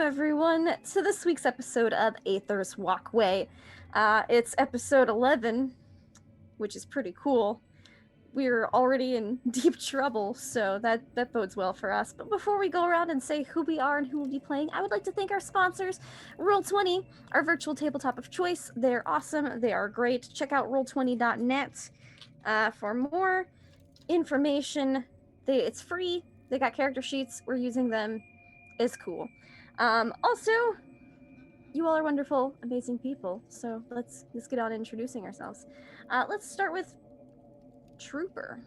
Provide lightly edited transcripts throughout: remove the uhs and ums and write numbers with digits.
everyone, to this week's episode of Aether's Walkway. It's episode 11, which is pretty cool. We're already in deep trouble, so that bodes well for us. But before we go around and say who we are and who we'll be playing, I would like to thank our sponsors, Roll20, our virtual tabletop of choice. They're awesome. They are great. Check out roll20.net for more information. It's free. They got character sheets. We're using them. It's cool. Also, you all are wonderful, amazing people. So let's get on introducing ourselves. Let's start with Trooper.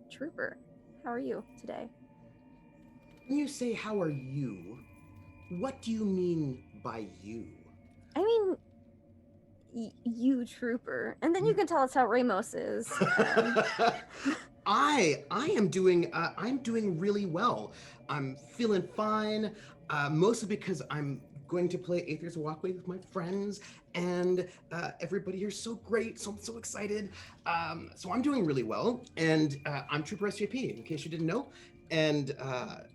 Trooper, how are you today? When you say how are you, what do you mean by you? I mean, you, Trooper, and then you can tell us how Ramos is. I am doing really well. I'm feeling fine, mostly because I'm going to play Aether's Walkway with my friends, and everybody here is so great, so I'm so excited. So I'm doing really well, and I'm Trooper SJP, in case you didn't know, and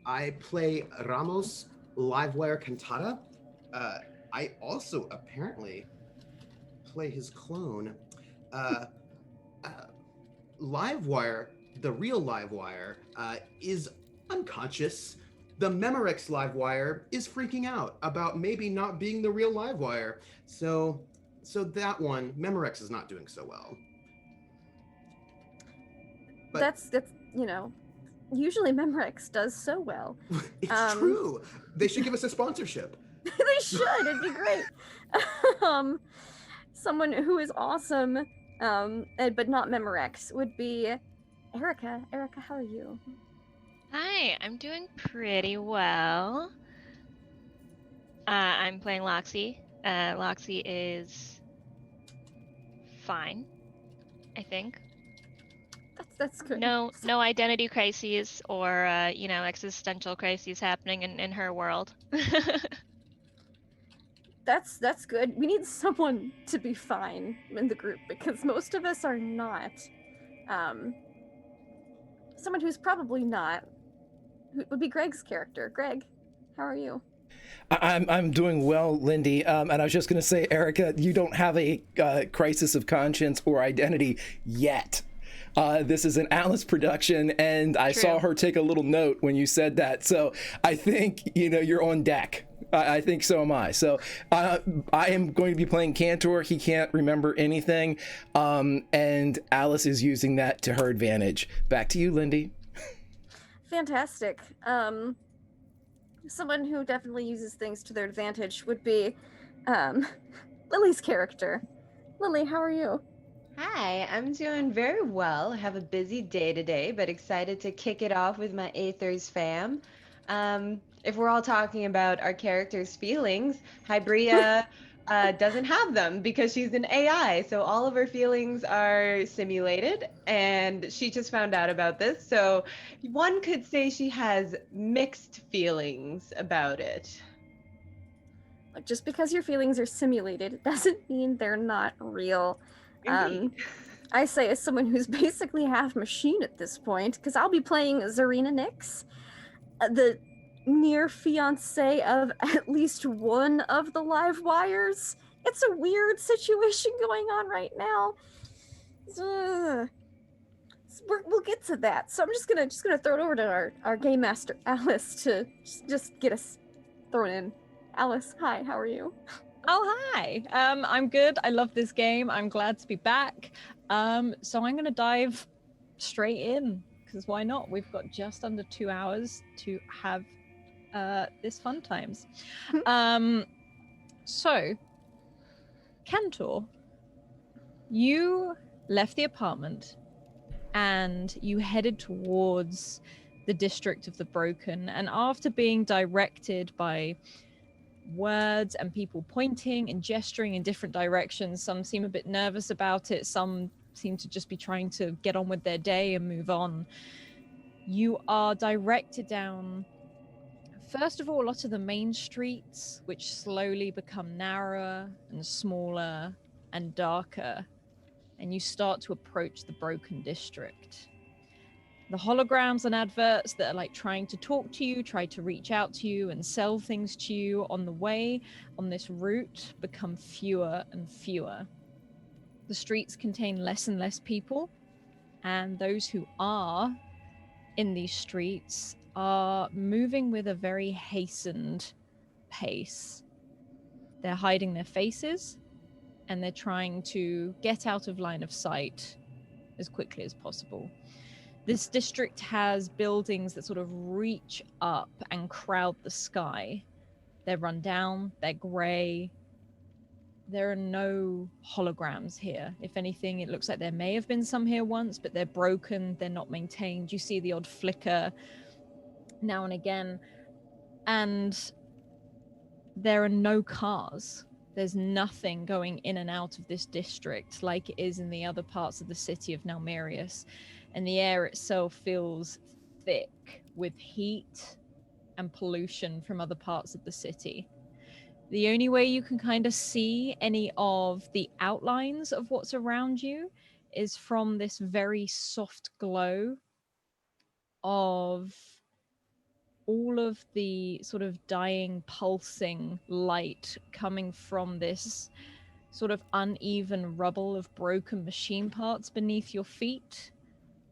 I play Ramos Livewire Cantata. I also apparently play his clone. Livewire, the real Livewire, is unconscious. The Memorex Livewire is freaking out about maybe not being the real Livewire. So that one, Memorex is not doing so well. But that's usually Memorex does so well. It's true. They should give us a sponsorship. They should. It'd be great. Someone who is awesome, but not Memorex, would be Erica. Erica, how are you? Hi, I'm doing pretty well. I'm playing Loxy. Loxy is fine, I think. That's good. No identity crises or existential crises happening in her world. That's good. We need someone to be fine in the group because most of us are not. Someone who's probably not would be Greg's character. Greg, how are you? I'm doing well, Lindy. And I was just going to say, Erica, you don't have a crisis of conscience or identity yet. This is an Alice production, and I saw her take a little note when you said that. So I think, you're on deck. I think so am I. So I am going to be playing Cantor. He can't remember anything. And Alice is using that to her advantage. Back to you, Lindy. Fantastic. Someone who definitely uses things to their advantage would be Lily's character. Lily, how are you? Hi, I'm doing very well. I have a busy day today, but excited to kick it off with my Aethers fam. If we're all talking about our characters' feelings, Hybria doesn't have them because she's an AI, so all of her feelings are simulated, and she just found out about this, so one could say she has mixed feelings about it. Like, just because your feelings are simulated doesn't mean they're not real. I say as someone who's basically half machine at this point, because I'll be playing Zarina Nix, the near fiance of at least one of the live wires. It's a weird situation going on right now. We'll get to that. So I'm just gonna throw it over to our game master Alice to just get us thrown in. Alice, hi, how are you? Oh, hi. I'm good. I love this game. I'm glad to be back. So I'm going to dive straight in, because why not? We've got just under 2 hours to have this fun times. So, Cantor, you left the apartment and you headed towards the district of the Broken, and after being directed by words and people pointing and gesturing in different directions, some seem a bit nervous about it, some seem to just be trying to get on with their day and move on. You are directed down, first of all, a lot of the main streets, which slowly become narrower and smaller and darker, and you start to approach the Broken District. The holograms and adverts that are like trying to talk to you, try to reach out to you and sell things to you on the way, on this route, become fewer and fewer. The streets contain less and less people, and those who are in these streets are moving with a very hastened pace. They're hiding their faces, and they're trying to get out of line of sight as quickly as possible. This district has buildings that sort of reach up and crowd the sky. They're run down, they're grey. There are no holograms here. If anything, it looks like there may have been some here once, but they're broken, they're not maintained. You see the odd flicker now and again. And there are no cars. There's nothing going in and out of this district like it is in the other parts of the city of Nalmerius. And the air itself feels thick with heat and pollution from other parts of the city. The only way you can kind of see any of the outlines of what's around you is from this very soft glow of all of the sort of dying, pulsing light coming from this sort of uneven rubble of broken machine parts beneath your feet.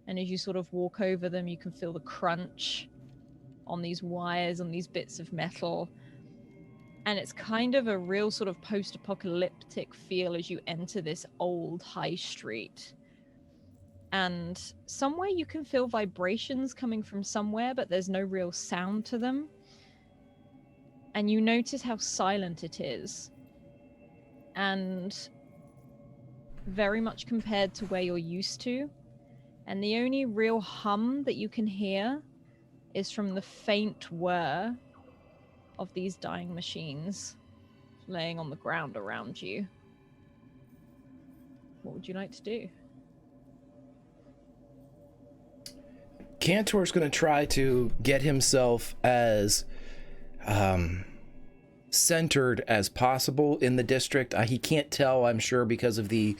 And as you sort of walk over them, you can feel the crunch on these wires, on these bits of metal. And it's kind of a real sort of post-apocalyptic feel as you enter this old high street. And somewhere you can feel vibrations coming from somewhere, but there's no real sound to them. And you notice how silent it is. And very much compared to where you're used to. And the only real hum that you can hear is from the faint whir of these dying machines laying on the ground around you. What would you like to do? Cantor's going to try to get himself as centered as possible in the district. He can't tell, I'm sure, because of the,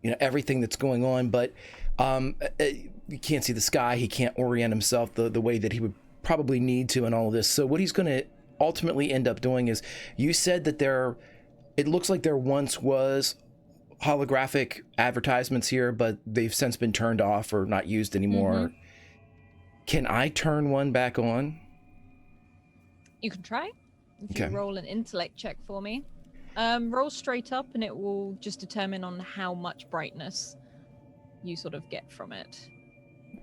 everything that's going on, but you can't see the sky. He can't orient himself the way that he would probably need to in all of this. So what he's going to ultimately end up doing is, you said that it looks like there once was holographic advertisements here, but they've since been turned off or not used anymore. Mm-hmm. Can I turn one back on? You can try. If Okay. you roll an intellect check for me. Roll straight up and it will just determine on how much brightness you sort of get from it.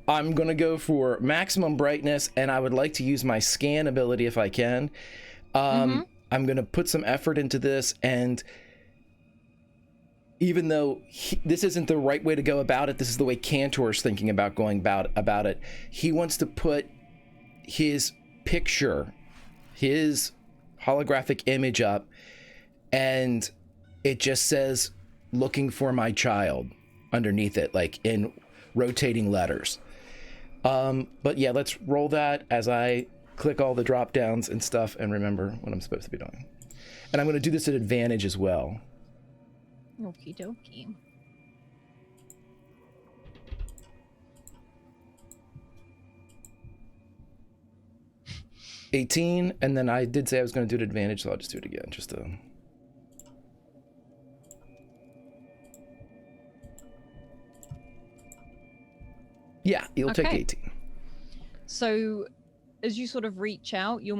I'm going to go for maximum brightness, and I would like to use my scan ability if I can. I'm going to put some effort into this, and even though this isn't the right way to go about it, this is the way Cantor's thinking about going about it. He wants to put his picture, his holographic image up, and it just says, "Looking for my child," underneath it, like in rotating letters. But yeah, let's roll that as I click all the drop downs and stuff and remember what I'm supposed to be doing. And I'm going to do this at advantage as well. Okie dokie. $18, and then I did say I was going to do it at advantage, so I'll just do it again, just to... Yeah, you'll take 18. So as you sort of reach out, you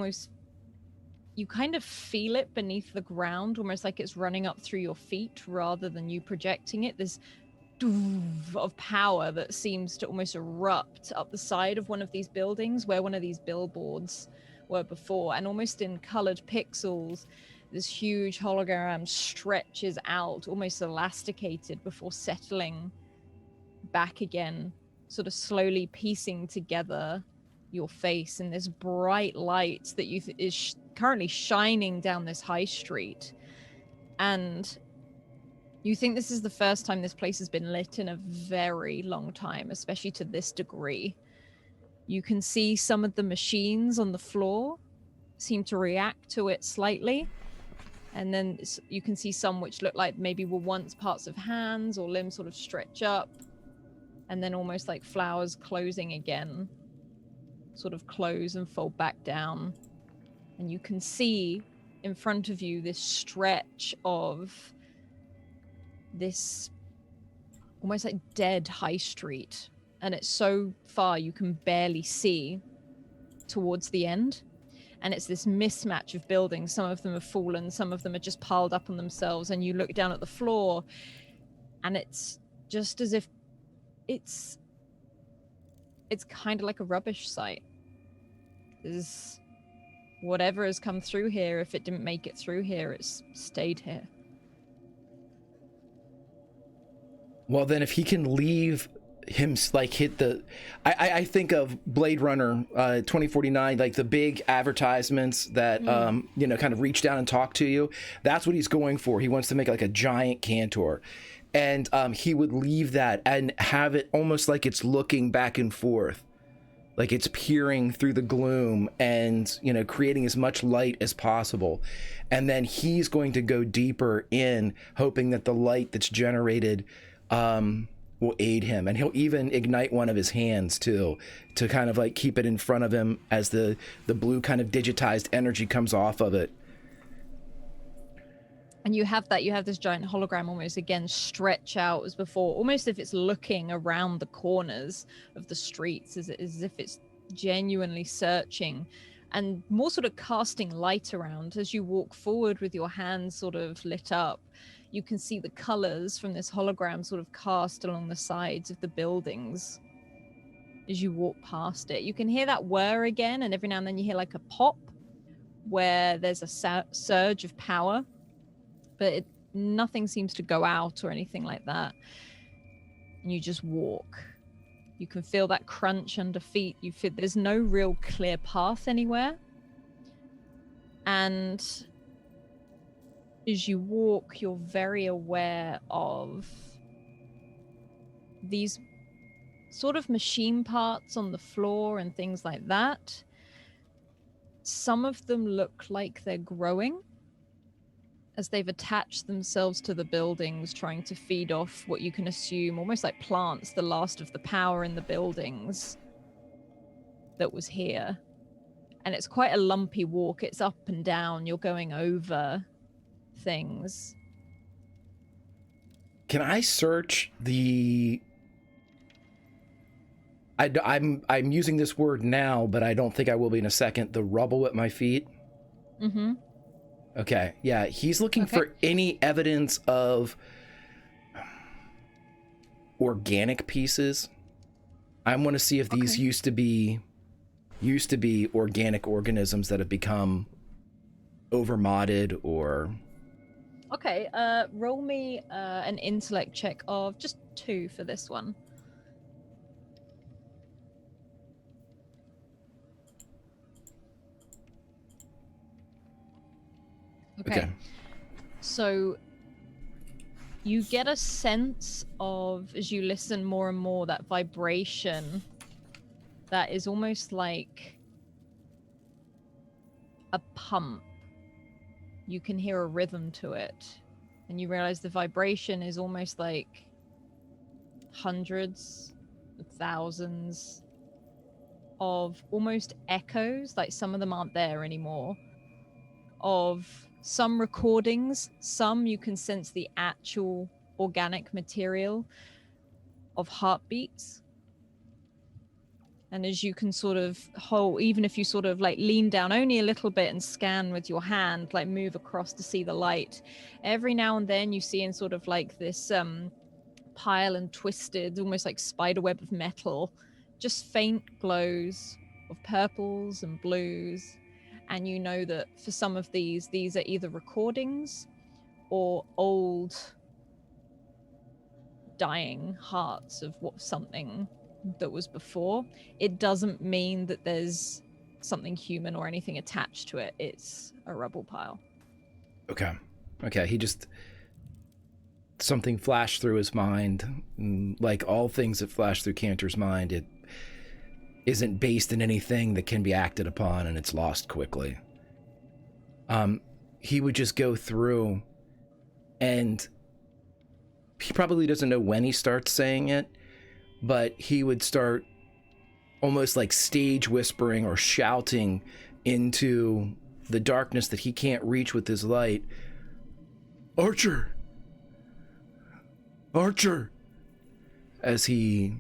kind of feel it beneath the ground, almost like it's running up through your feet rather than you projecting it. This doof of power that seems to almost erupt up the side of one of these buildings where one of these billboards were before, and almost in colored pixels, this huge hologram stretches out, almost elasticated, before settling back again, sort of slowly piecing together your face in this bright light that is currently shining down this high street. And you think this is the first time this place has been lit in a very long time, especially to this degree. You can see some of the machines on the floor seem to react to it slightly. And then you can see some which look like maybe were once parts of hands or limbs sort of stretch up. and then almost like flowers closing again, sort of close and fold back down. And you can see in front of you this stretch of this almost like dead high street. And it's so far you can barely see towards the end. And it's this mismatch of buildings. Some of them have fallen, some of them are just piled up on themselves. And you look down at the floor, and it's just as if it's kind of like a rubbish site. There's whatever has come through here, if it didn't make it through here, it's stayed here. Well, then if he can leave him, like, hit the... I think of Blade Runner 2049, like the big advertisements that, you know, kind of reach down and talk to you. That's what he's going for. He wants to make like a giant cantor. And he would leave that and have it almost like it's looking back and forth. Like it's peering through the gloom and, you know, creating as much light as possible. And then he's going to go deeper in, hoping that the light that's generated will aid him. And he'll even ignite one of his hands too, to kind of like keep it in front of him as the blue kind of digitized energy comes off of it. And you have this giant hologram almost again stretch out as before, almost if it's looking around the corners of the streets, as if it's genuinely searching and more sort of casting light around. As you walk forward with your hands sort of lit up, you can see the colors from this hologram sort of cast along the sides of the buildings as you walk past it. You can hear that whir again, and every now and then you hear like a pop where there's a surge of power, but nothing seems to go out or anything like that. And you just walk. You can feel that crunch under feet. You feel there's no real clear path anywhere. And as you walk, you're very aware of these sort of machine parts on the floor and things like that. Some of them look like they're growing as they've attached themselves to the buildings, trying to feed off what you can assume almost like plants, the last of the power in the buildings that was here. And it's quite a lumpy walk. It's up and down. You're going over things. Can I search the... I'm using this word now, but I don't think I will be in a second. The rubble at my feet? Mm-hmm. Okay, yeah, he's looking for any evidence of organic pieces. I want to see if these used to be organic organisms that have become overmodded or... Okay, roll me an intellect check of just 2 for this one. Okay. So you get a sense of, as you listen more and more, that vibration that is almost like a pump. You can hear a rhythm to it, and you realize the vibration is almost like hundreds, thousands of almost echoes, like some of them aren't there anymore, of some recordings, some you can sense the actual organic material of heartbeats. And as you can sort of hold, even if you sort of like lean down only a little bit and scan with your hand, like move across to see the light, every now and then you see in sort of like this pile and twisted, almost like spider web of metal, just faint glows of purples and blues. And you know that for some of these are either recordings or old dying hearts of something that was before. It doesn't mean that there's something human or anything attached to it. It's a rubble pile. Okay, he just... something flashed through his mind. Like all things that flash through Cantor's mind, it isn't based in anything that can be acted upon, and it's lost quickly. He would just go through, and he probably doesn't know when he starts saying it, but he would start almost like stage whispering or shouting into the darkness that he can't reach with his light. Archer! Archer! As he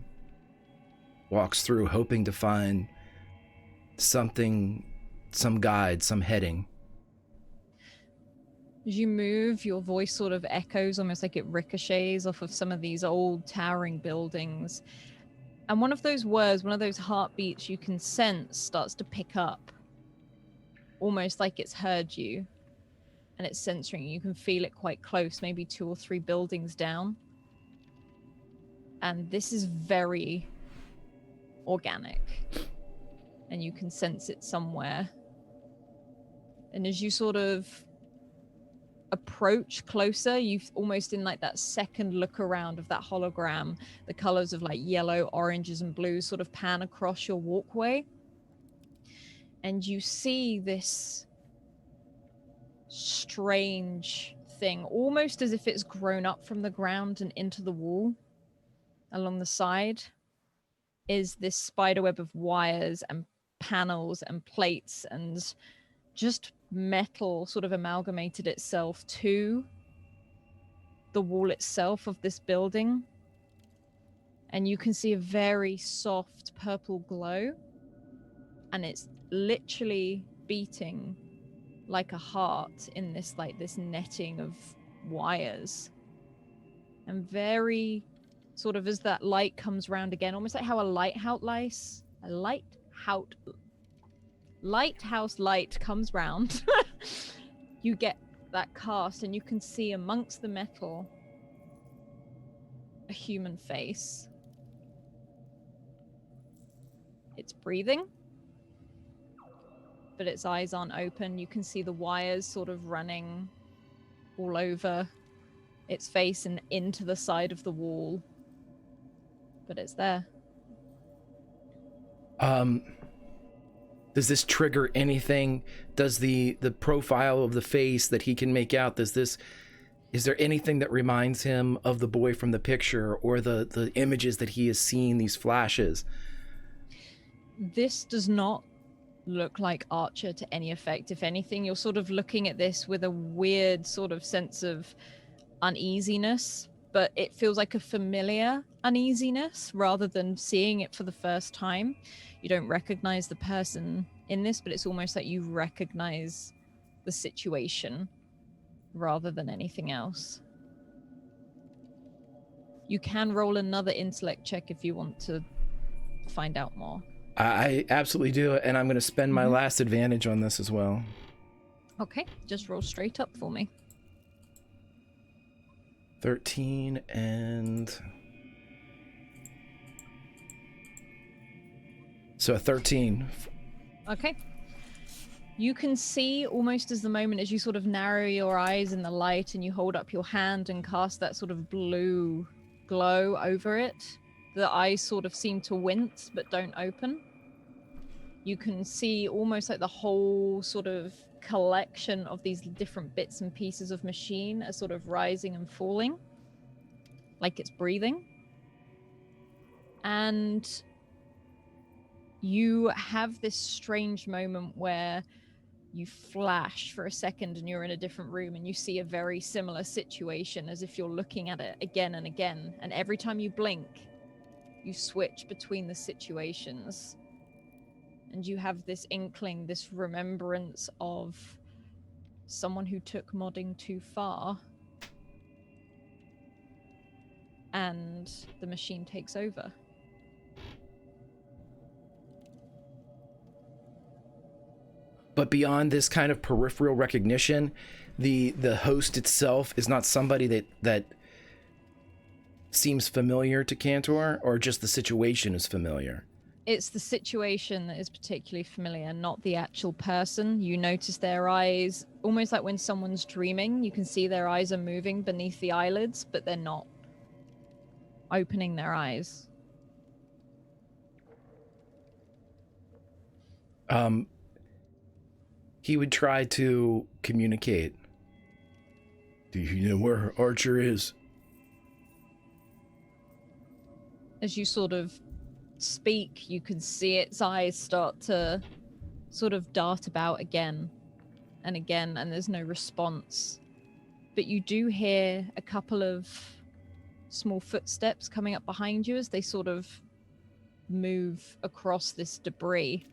walks through, hoping to find something, some guide, some heading. As you move, your voice sort of echoes, almost like it ricochets off of some of these old towering buildings. And one of those words, one of those heartbeats you can sense starts to pick up, almost like it's heard you and it's censoring you. You can feel it quite close, maybe 2 or 3 buildings down. And this is very organic, and you can sense it somewhere. And as you sort of approach closer, you've almost in like that second look around of that hologram, the colors of like yellow, oranges, and blues sort of pan across your walkway, and you see this strange thing, almost as if it's grown up from the ground and into the wall. Along the side is this spiderweb of wires and panels and plates and just metal sort of amalgamated itself to the wall itself of this building. And you can see a very soft purple glow, and it's literally beating like a heart in this like this netting of wires. And very sort of as that light comes round again, almost like how a lighthouse light comes round, you get that cast, and you can see amongst the metal a human face. It's breathing, but its eyes aren't open. You can see the wires sort of running all over its face and into the side of the wall, but it's there. Does this trigger anything? Does the profile of the face that he can make out, is there anything that reminds him of the boy from the picture, or the images that he has seen, these flashes? This does not look like Archer to any effect. If anything, you're sort of looking at this with a weird sort of sense of uneasiness, but it feels like a familiar uneasiness rather than seeing it for the first time. You don't recognize the person in this, but it's almost like you recognize the situation rather than anything else. You can roll another intellect check if you want to find out more. I absolutely do, and I'm going to spend my last advantage on this as well. Okay, just roll straight up for me. 13 and... So a 13. Okay. You can see almost as the moment as you sort of narrow your eyes in the light and you hold up your hand and cast that sort of blue glow over it, the eyes sort of seem to wince but don't open. You can see almost like the whole sort of collection of these different bits and pieces of machine are sort of rising and falling, like it's breathing. And you have this strange moment where you flash for a second and you're in a different room and you see a very similar situation, as if you're looking at it again and again. And every time you blink, you switch between the situations. And you have this inkling, this remembrance of someone who took modding too far. And the machine takes over. But beyond this kind of peripheral recognition, the host itself is not somebody that seems familiar to Cantor, or just the situation is familiar? It's the situation that is particularly familiar, not the actual person. You notice their eyes, almost like when someone's dreaming, you can see their eyes are moving beneath the eyelids, but they're not opening their eyes. He would try to communicate. Do you know where Archer is? As you sort of speak, you can see its eyes start to sort of dart about again and again, and there's no response. But you do hear a couple of small footsteps coming up behind you as they sort of move across this debris.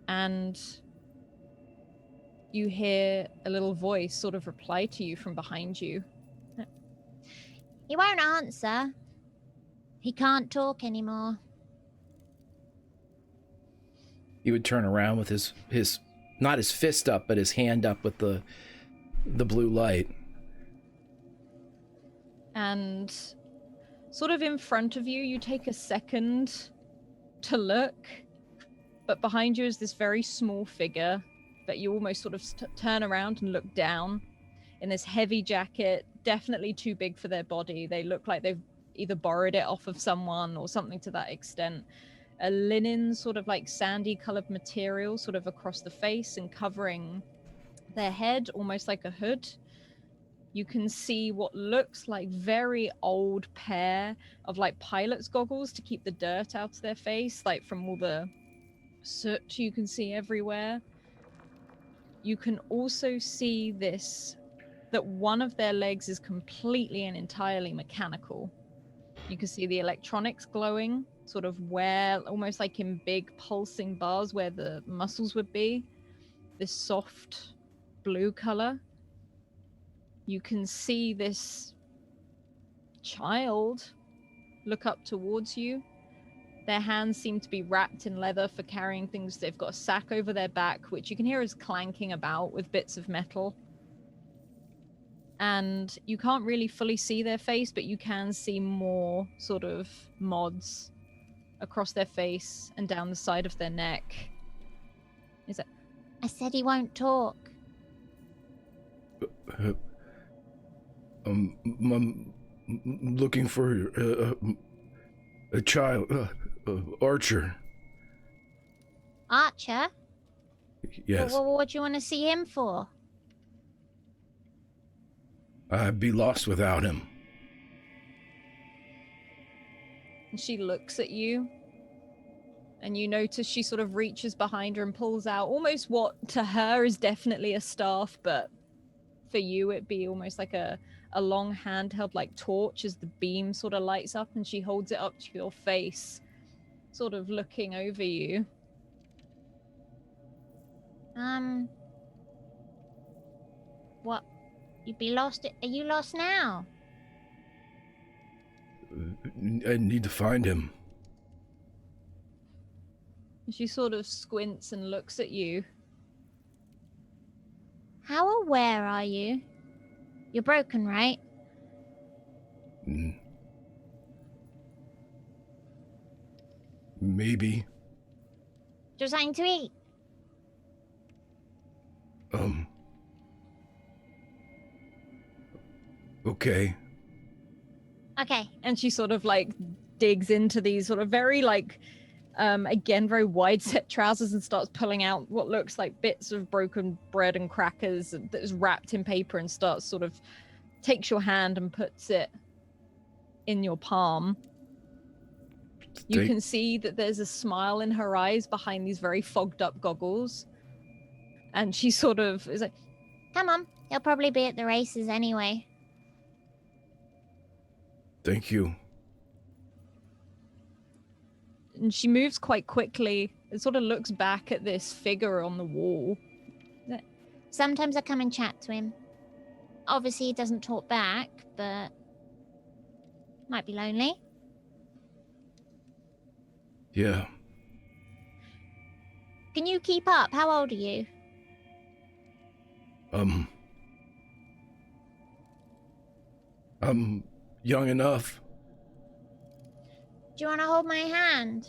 And you hear a little voice sort of reply to you from behind you. He won't answer. He can't talk anymore. He would turn around with his not his fist up, but his hand up with the blue light. And sort of in front of you, you take a second to look, but behind you is this very small figure that you almost sort of turn around and look down in this heavy jacket, definitely too big for their body. They look like they've either borrowed it off of someone or something to that extent. A linen sort of like sandy colored material sort of across the face and covering their head, almost like a hood. You can see what looks like very old pair of like pilot's goggles to keep the dirt out of their face, like from all the soot you can see everywhere. You can also see that one of their legs is completely and entirely mechanical. You can see the electronics glowing, sort of where, almost like in big pulsing bars where the muscles would be. This soft blue color. You can see this child look up towards you. Their hands seem to be wrapped in leather for carrying things. They've got a sack over their back, which you can hear is clanking about with bits of metal. And you can't really fully see their face, but you can see more sort of mods across their face and down the side of their neck. Is it? I said he won't talk. I'm looking for a child, Archer. Archer? Yes. Well, what do you want to see him for? I'd be lost without him. And she looks at you, and you notice she sort of reaches behind her and pulls out almost what to her is definitely a staff, but for you it'd be almost like a long handheld like torch as the beam sort of lights up, and she holds it up to your face, sort of looking over you. What? You'd be lost? Are you lost now? I need to find him. She sort of squints and looks at you. How aware are you? You're broken, right? Maybe. Do you have something to eat? Okay. Okay. And she sort of like digs into these sort of very like again very wide set trousers and starts pulling out what looks like bits of broken bread and crackers that is wrapped in paper, and starts sort of takes your hand and puts it in your palm. You can see that there's a smile in her eyes behind these very fogged up goggles, and she sort of is like, Come on. He'll probably be at the races anyway. Thank you. and she moves quite quickly and sort of looks back at this figure on the wall. Sometimes I come and chat to him. Obviously, he doesn't talk back, but might be lonely. Yeah. Can you keep up? How old are you? I'm young enough. Do you want to hold my hand?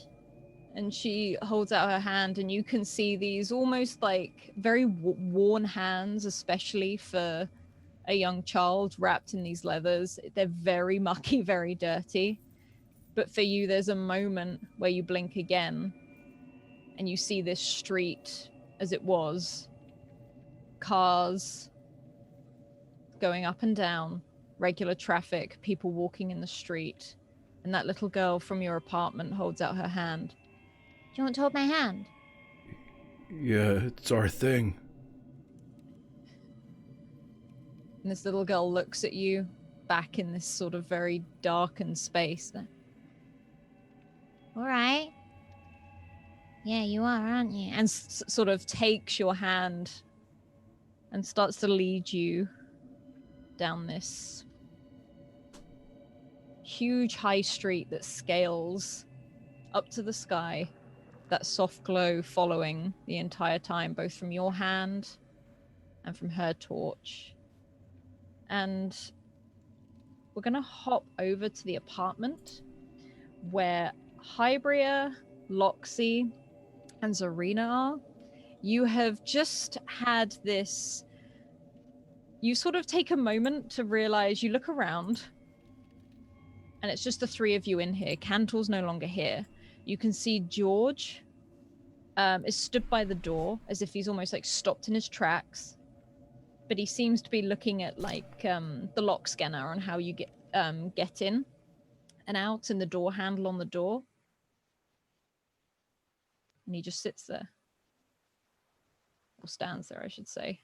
And she holds out her hand, and you can see these almost like very worn hands, especially for a young child wrapped in these leathers. They're very mucky, very dirty. But for you, there's a moment where you blink again, and you see this street as it was. Cars going up and down, regular traffic, people walking in the street. And that little girl from your apartment holds out her hand. Do you want to hold my hand? Yeah, it's our thing. And this little girl looks at you back in this sort of very darkened space. All right. Yeah, you are, aren't you? And sort of takes your hand and starts to lead you down this huge high street that scales up to the sky, that soft glow following the entire time, both from your hand and from her torch. And we're going to hop over to the apartment where Hybria, Loxy, and Zarina are. You have just had this... You sort of take a moment to realize, you look around, and it's just the three of you in here. Cantor's no longer here. You can see George is stood by the door as if he's almost like stopped in his tracks. But he seems to be looking at like the lock scanner on how you get in and out, and the door handle on the door. And he just sits there. Or stands there, I should say.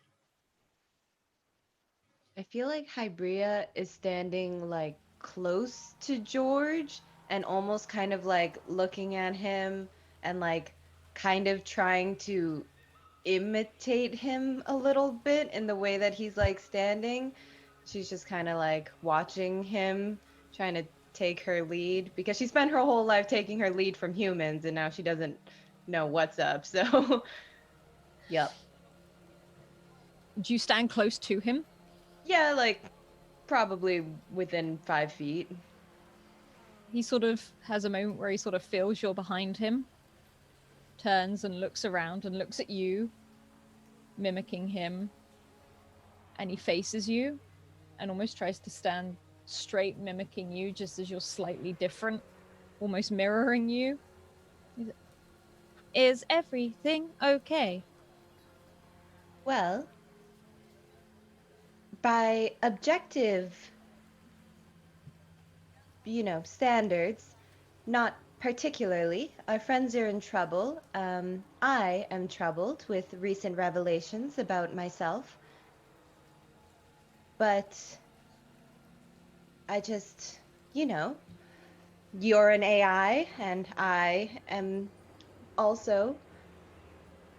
I feel like Hybria is standing like close to George and almost kind of like looking at him and like kind of trying to imitate him a little bit in the way that he's like standing. She's just kind of like watching him, trying to take her lead because she spent her whole life taking her lead from humans and now she doesn't know what's up. So, yep. Do you stand close to him? Yeah, like probably within 5 feet. He sort of has a moment where he sort of feels you're behind him, turns and looks around and looks at you, mimicking him, and he faces you and almost tries to stand straight, mimicking you just as you're slightly different, almost mirroring you. Is everything okay? Well, by objective, standards, not particularly. Our friends are in trouble. I am troubled with recent revelations about myself. But I just, you're an AI, and I am also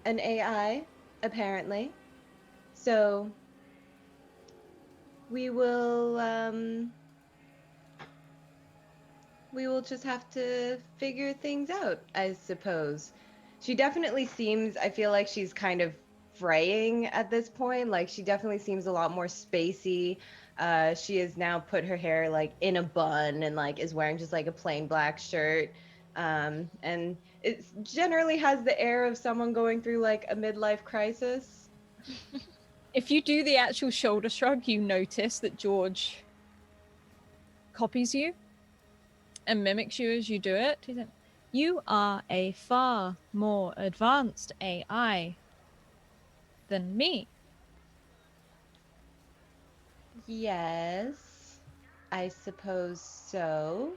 an AI, apparently. So we will just have to figure things out, I suppose. She definitely seems, I feel like she's kind of fraying at this point. Like, she definitely seems a lot more spacey. She has now put her hair, like, in a bun and, like, is wearing just, like, a plain black shirt. And it generally has the air of someone going through, like, a midlife crisis. If you do the actual shoulder shrug, you notice that George copies you and mimics you as you do it. He said, "You are a far more advanced AI than me." Yes, I suppose so.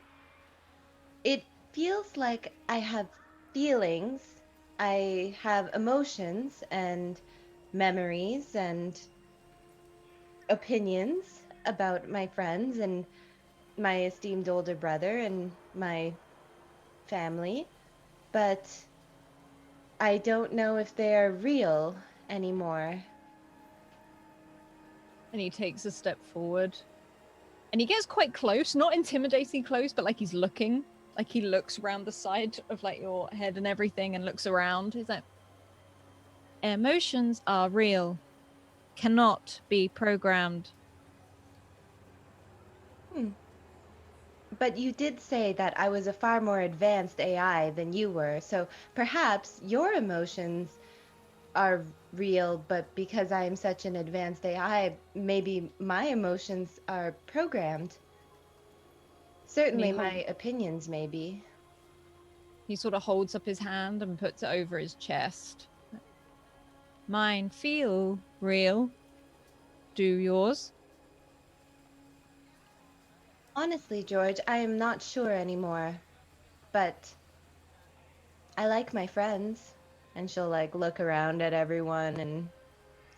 It feels like I have feelings. I have emotions and memories and opinions about my friends and my esteemed older brother and my family, but I don't know if they are real anymore. And he takes a step forward. And he gets quite close, not intimidating close, but like he's looking. Like he looks around the side of like your head and everything and looks around. He's like, "Emotions are real. Cannot be programmed." But you did say that I was a far more advanced AI than you were, so perhaps your emotions are real, but because I am such an advanced AI, maybe my emotions are programmed. Certainly my opinions, maybe. He sort of holds up his hand and puts it over his chest. "Mine feel real. Do yours?" Honestly, George, I am not sure anymore. But I like my friends. And she'll like look around at everyone and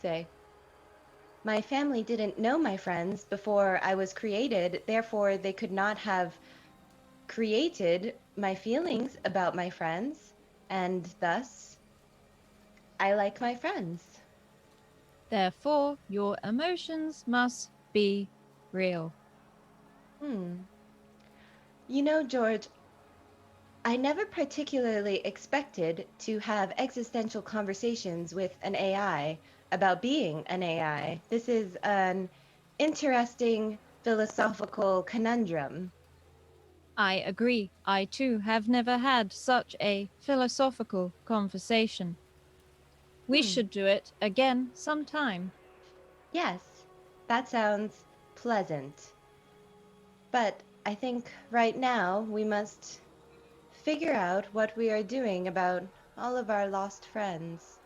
say, my family didn't know my friends before I was created, therefore they could not have created my feelings about my friends, and thus I like my friends. Therefore, your emotions must be real. Hmm. You know, George, I never particularly expected to have existential conversations with an AI about being an AI. This is an interesting philosophical conundrum. I agree. I too have never had such a philosophical conversation. We Hmm. should do it again sometime. Yes, that sounds pleasant. But I think right now we must figure out what we are doing about all of our lost friends.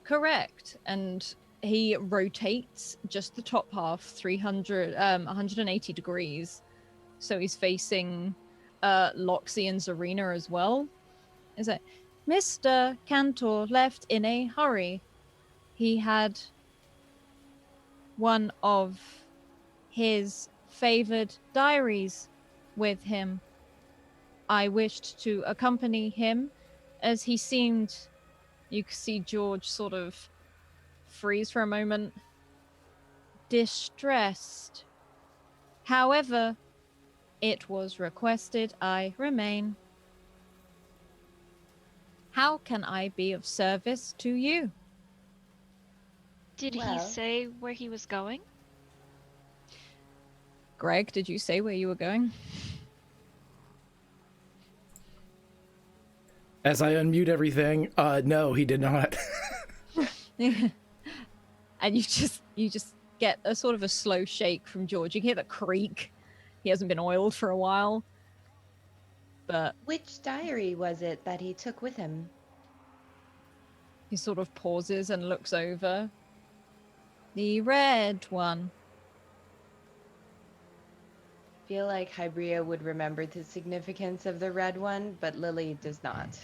Correct. And he rotates just the top half 180 degrees. So he's facing Loxy and Zarina as well. Is it Mr. Cantor left in a hurry? He had one of his favored diaries with him. I wished to accompany him as he seemed. You could see George sort of freeze for a moment, distressed. However, it was requested I remain. How can I be of service to you? Did he Well, say where he was going? Greg, did you say where you were going? As I unmute everything, no, he did not. And you just get a sort of a slow shake from George. You can hear the creak. He hasn't been oiled for a while. But which diary was it that he took with him? he sort of pauses and looks over. The red one. Feel like Hybria would remember the significance of the red one, but Lily does not.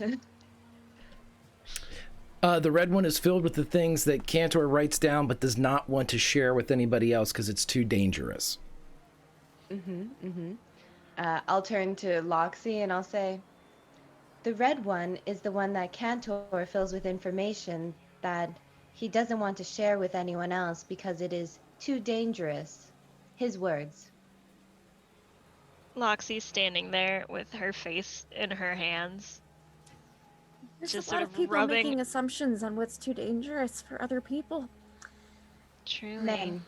The red one is filled with the things that Cantor writes down but does not want to share with anybody else because it's too dangerous. I'll turn to Loxy and I'll say, the red one is the one that Cantor fills with information that he doesn't want to share with anyone else because it is too dangerous. His words. Loxy's standing there with her face in her hands, There's just a lot sort of of people rubbing. making assumptions on what's too dangerous for other people. Truly. Men.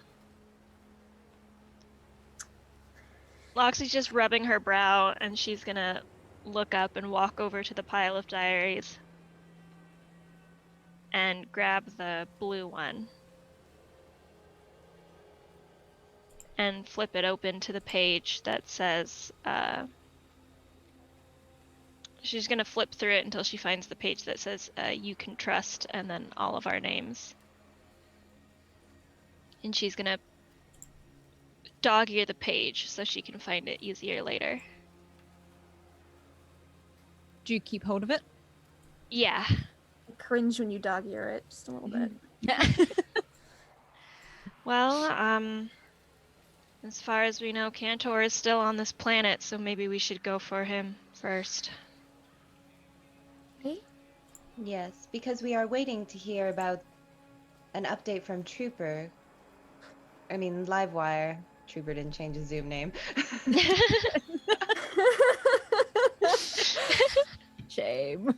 Loxy's just rubbing her brow, and she's gonna look up and walk over to the pile of diaries and grab the blue one and flip it open to the page that says, she's gonna flip through it until she finds the page that says, you can trust, and then all of our names. And she's gonna dog ear the page so she can find it easier later. Do you keep hold of it? Yeah. I cringe when you dog ear it just a little bit. Well, as far as we know, Cantor is still on this planet, so maybe we should go for him first. Hey? Yes, because we are waiting to hear about an update from Trooper. I mean, Livewire. Trooper didn't change his Zoom name. Shame.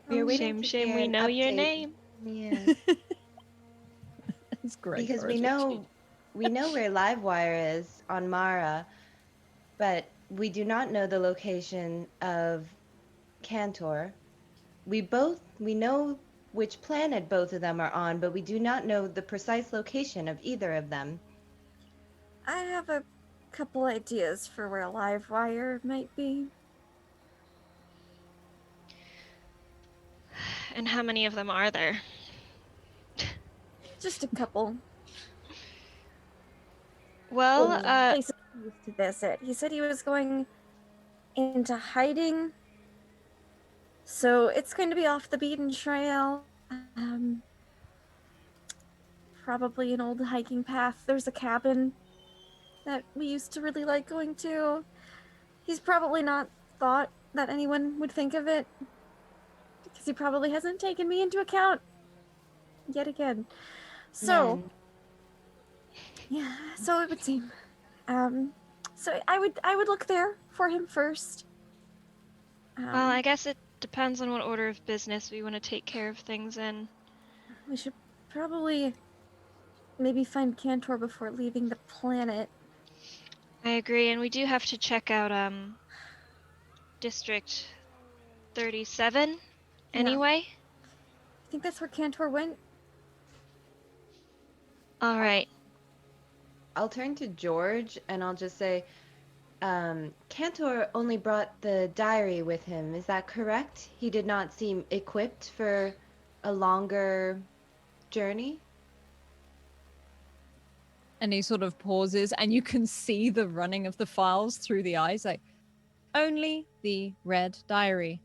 We are waiting Shame, to shame, hear we an know your update. name. Yeah. It's great. Because we know where Livewire is on Mara, but we do not know the location of Cantor. We know which planet both of them are on, but we do not know the precise location of either of them. I have a couple ideas for where Livewire might be. And how many of them are there? Just a couple. Well, places he used to visit. He said he was going into hiding, so it's going to be off the beaten trail. Probably an old hiking path. There's a cabin that we used to really like going to. He's probably not thought that anyone would think of it, because he probably hasn't taken me into account yet again. So, None. yeah, so it would seem. So I would look there for him first. well, I guess it depends on what order of business we want to take care of things in. We should probably maybe find Cantor before leaving the planet. I agree, and we do have to check out District 37 anyway. I think that's where Cantor went. All right. I'll turn to George and I'll just say, Cantor only brought the diary with him. Is that correct? He did not seem equipped for a longer journey. And he sort of pauses, and you can see the running of the files through the eyes. Like, only the red diary.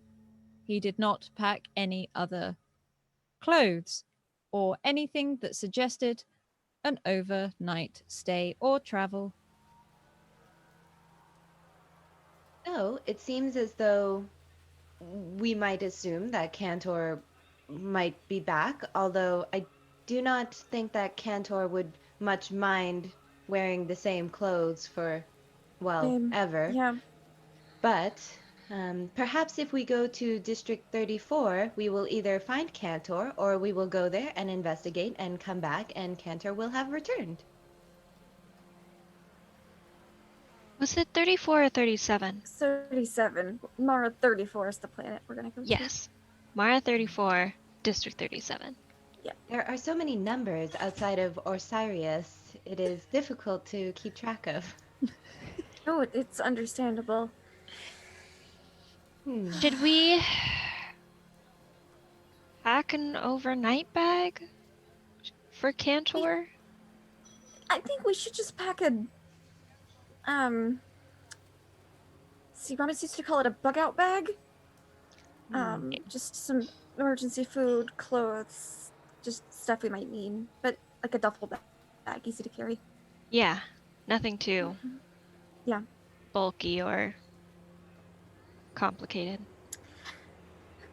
He did not pack any other clothes or anything that suggested an overnight stay or travel. No, it seems as though we might assume that Cantor might be back, although I do not think that Cantor would much mind wearing the same clothes for, well, ever. Yeah. But perhaps if we go to District 34, we will either find Cantor or we will go there and investigate and come back and Cantor will have returned. Was it 34 or 37? 37. Mara 34 is the planet we're gonna go to. Yes. Mara 34, District 37. There are so many numbers outside of Osiris, it is difficult to keep track of. Oh, it's understandable. Should we pack an overnight bag for Cantor? I think we should just pack a see, Ramis used to call it a bug out bag. Just some emergency food, clothes, just stuff we might need. But like a duffel bag, easy to carry. Yeah, nothing too Yeah. bulky or complicated.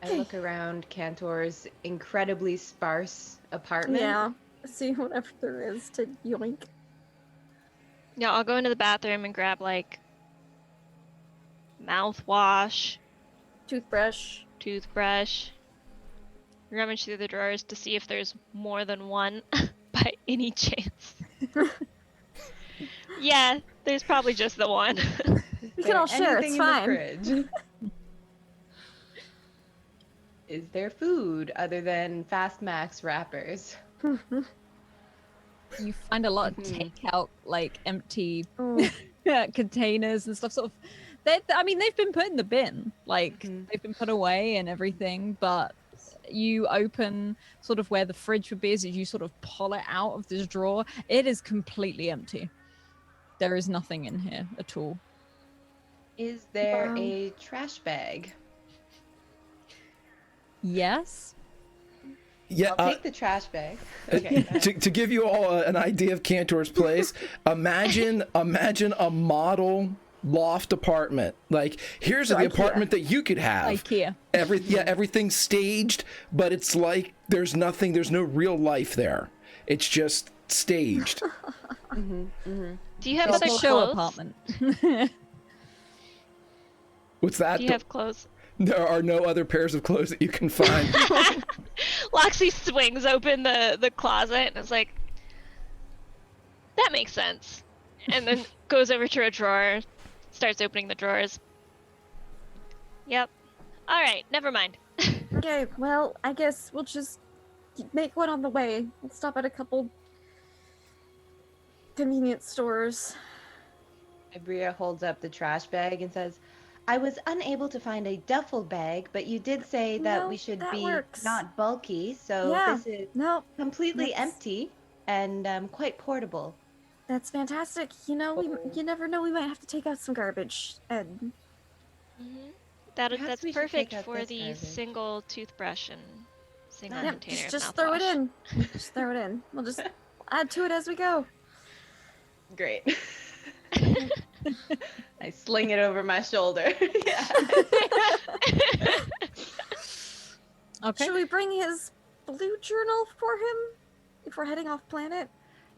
I look around Cantor's incredibly sparse apartment. Yeah. See whatever there is to yoink. Yeah, I'll go into the bathroom and grab like mouthwash, Toothbrush. toothbrush, rummage through the drawers to see if there's more than one by any chance. Yeah, there's probably just the one. We can all share, it's Anything fine. in the fridge? Is there food other than Fast Max wrappers? You find a lot of takeout, like empty Oh. containers and stuff. Sort of, they've been put in the bin, like they've been put away and everything. But you open sort of where the fridge would be, as you sort of pull it out of this drawer. It is completely empty. There is nothing in here at all. Is there Wow. a trash bag? Yes. Yeah. I'll take the trash bag. Okay. To give you all an idea of Cantor's place, imagine a model loft apartment. Like, here's the IKEA. apartment that you could have. IKEA. Everything's staged, but it's like there's no real life there. It's just staged. Do you have It's other a show clothes? apartment. What's that? Do you have clothes? There are no other pairs of clothes that you can find. Loxy swings open the closet and is like, that makes sense. And then goes over to a drawer, starts opening the drawers. Yep. Alright, never mind. Okay, well, I guess we'll just make one on the way. We'll stop at a couple convenience stores. Ibria holds up the trash bag and says, I was unable to find a duffel bag, but you did say that No, we should that be works. not bulky, so Yeah. this is No, completely that's- empty and quite portable. That's fantastic. You never know. We might have to take out some garbage. And Mm-hmm. Perhaps That's we should take perfect out for this the garbage. single toothbrush and single yeah, container of just mouthwash. throw it in. Just throw it in. We'll just add to it as we go. Great. I sling it over my shoulder. Yeah. Okay. Should we bring his blue journal for him if we're heading off planet?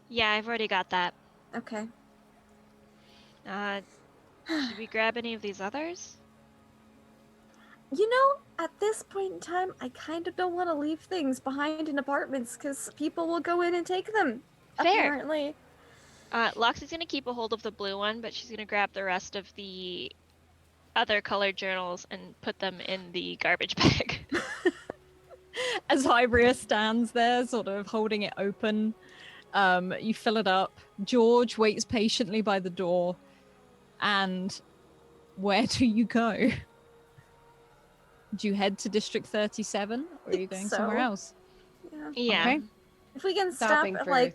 Yeah, I've already got that. Okay. Should we grab any of these others? At this point in time, I kind of don't want to leave things behind in apartments because people will go in and take them. Fair. Apparently. Loxy's gonna keep a hold of the blue one, but she's gonna grab the rest of the other colored journals and put them in the garbage bag. As Hybria stands there, sort of holding it open, you fill it up. George waits patiently by the door. And where do you go? Do you head to District 37, or are you going somewhere So. else? Yeah. Yeah. Okay. If we can stop Stopping at, for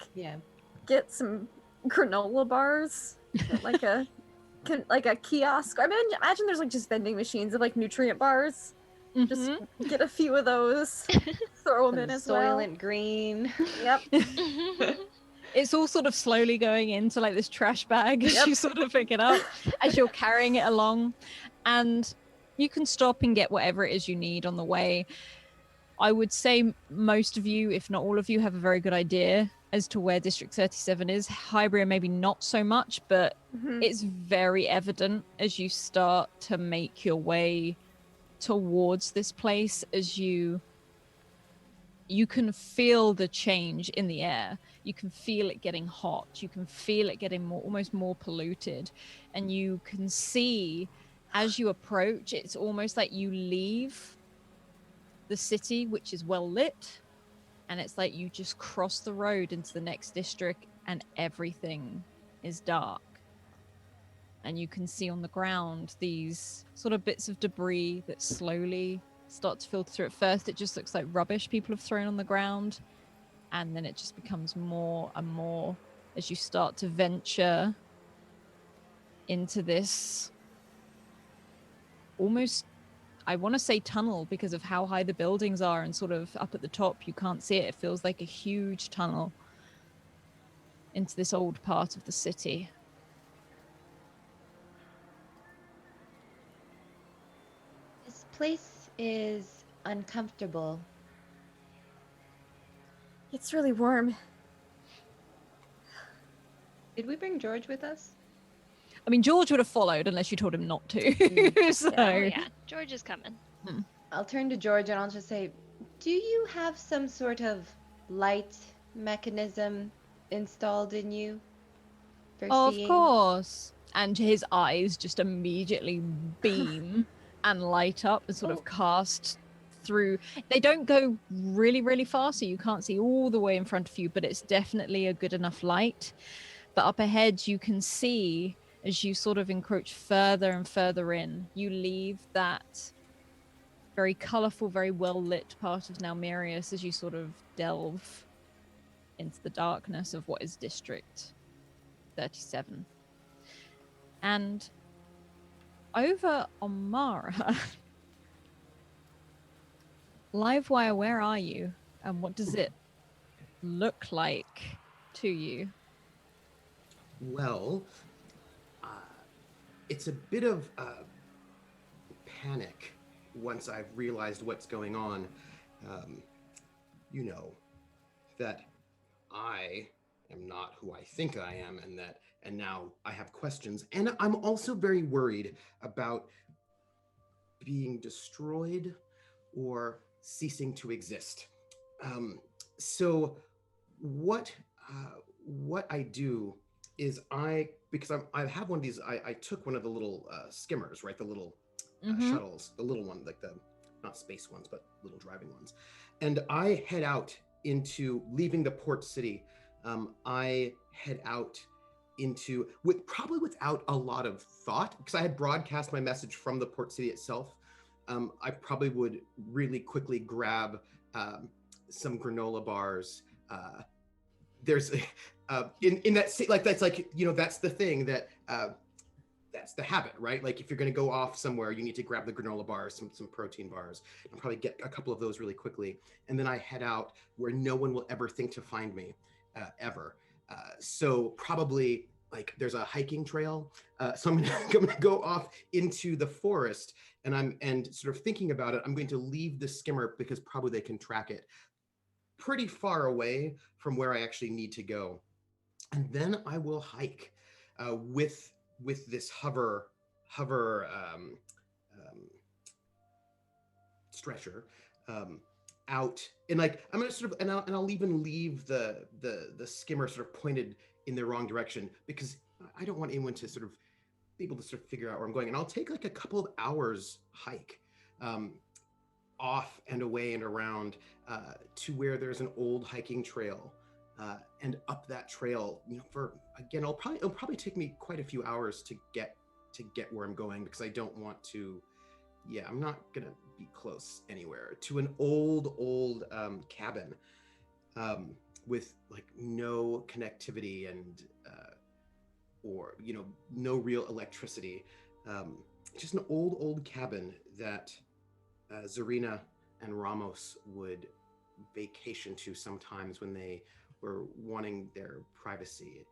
get some granola bars, at, like a kiosk. I mean, imagine there's just vending machines of nutrient bars. Just Mhm. get a few of those, throw them in as well. Soylent Green. Yep. It's all sort of slowly going into this trash bag as Yep. you sort of pick it up, as you're carrying it along. And you can stop and get whatever it is you need on the way. I would say most of you, if not all of you, have a very good idea as to where District 37 is. Hybria maybe not so much, but Mhm. it's very evident as you start to make your way towards this place, as you can feel the change in the air. You can feel it getting hot. You can feel it getting almost more polluted. And you can see as you approach, it's almost like you leave the city, which is well lit, and it's like you just cross the road into the next district and everything is dark. And you can see on the ground these sort of bits of debris that slowly start to filter through. At first it just looks like rubbish people have thrown on the ground, and then it just becomes more and more as you start to venture into this almost, I want to say tunnel because of how high the buildings are, and sort of up at the top you can't see it. It feels like a huge tunnel into this old part of the city. This place is uncomfortable. It's really warm. Did we bring George with us? I mean, George would have followed unless you told him not to. So Oh yeah, George is coming. I'll turn to George and I'll just say, do you have some sort of light mechanism installed in you for of seeing? course. And his eyes just immediately beam and light up and sort of cast through. They don't go really, really far, so you can't see all the way in front of you, but it's definitely a good enough light. But up ahead, you can see as you sort of encroach further and further in, you leave that very colorful, very well lit part of Nalmerius as you sort of delve into the darkness of what is District 37. And over on Mara, Livewire, where are you? And what does it look like to you? Well, it's a bit of panic once I've realized what's going on. That I am not who I think I am, and now I have questions. And I'm also very worried about being destroyed or ceasing to exist. So what I do is I have one of these, I took one of the little skimmers, right? The little shuttles, the little one, like the, not space ones, but little driving ones. And I head out into, leaving the port city, I head out into, probably without a lot of thought, because I had broadcast my message from the port city itself. I probably would really quickly grab some granola bars. There's in that like that's like that's the thing that that's the habit, right? Like if you're going to go off somewhere, you need to grab the granola bars, some protein bars, and probably get a couple of those really quickly, and then I head out where no one will ever think to find me, ever. So probably like there's a hiking trail, so I'm gonna go off into the forest, and sort of thinking about it, I'm going to leave the skimmer because probably they can track it pretty far away from where I actually need to go, and then I will hike with this hover stretcher out, and like I'm gonna sort of and I'll even leave the skimmer sort of pointed in the wrong direction because I don't want anyone to sort of be able to sort of figure out where I'm going, and I'll take like a couple of hours hike off and away and around to where there's an old hiking trail, and up that trail, for again, it'll probably take me quite a few hours to get where I'm going because I don't want to. Yeah, I'm not gonna be close anywhere to an old cabin with like no connectivity and or no real electricity. Just an old cabin that Zarina and Ramos would vacation to sometimes when they were wanting their privacy.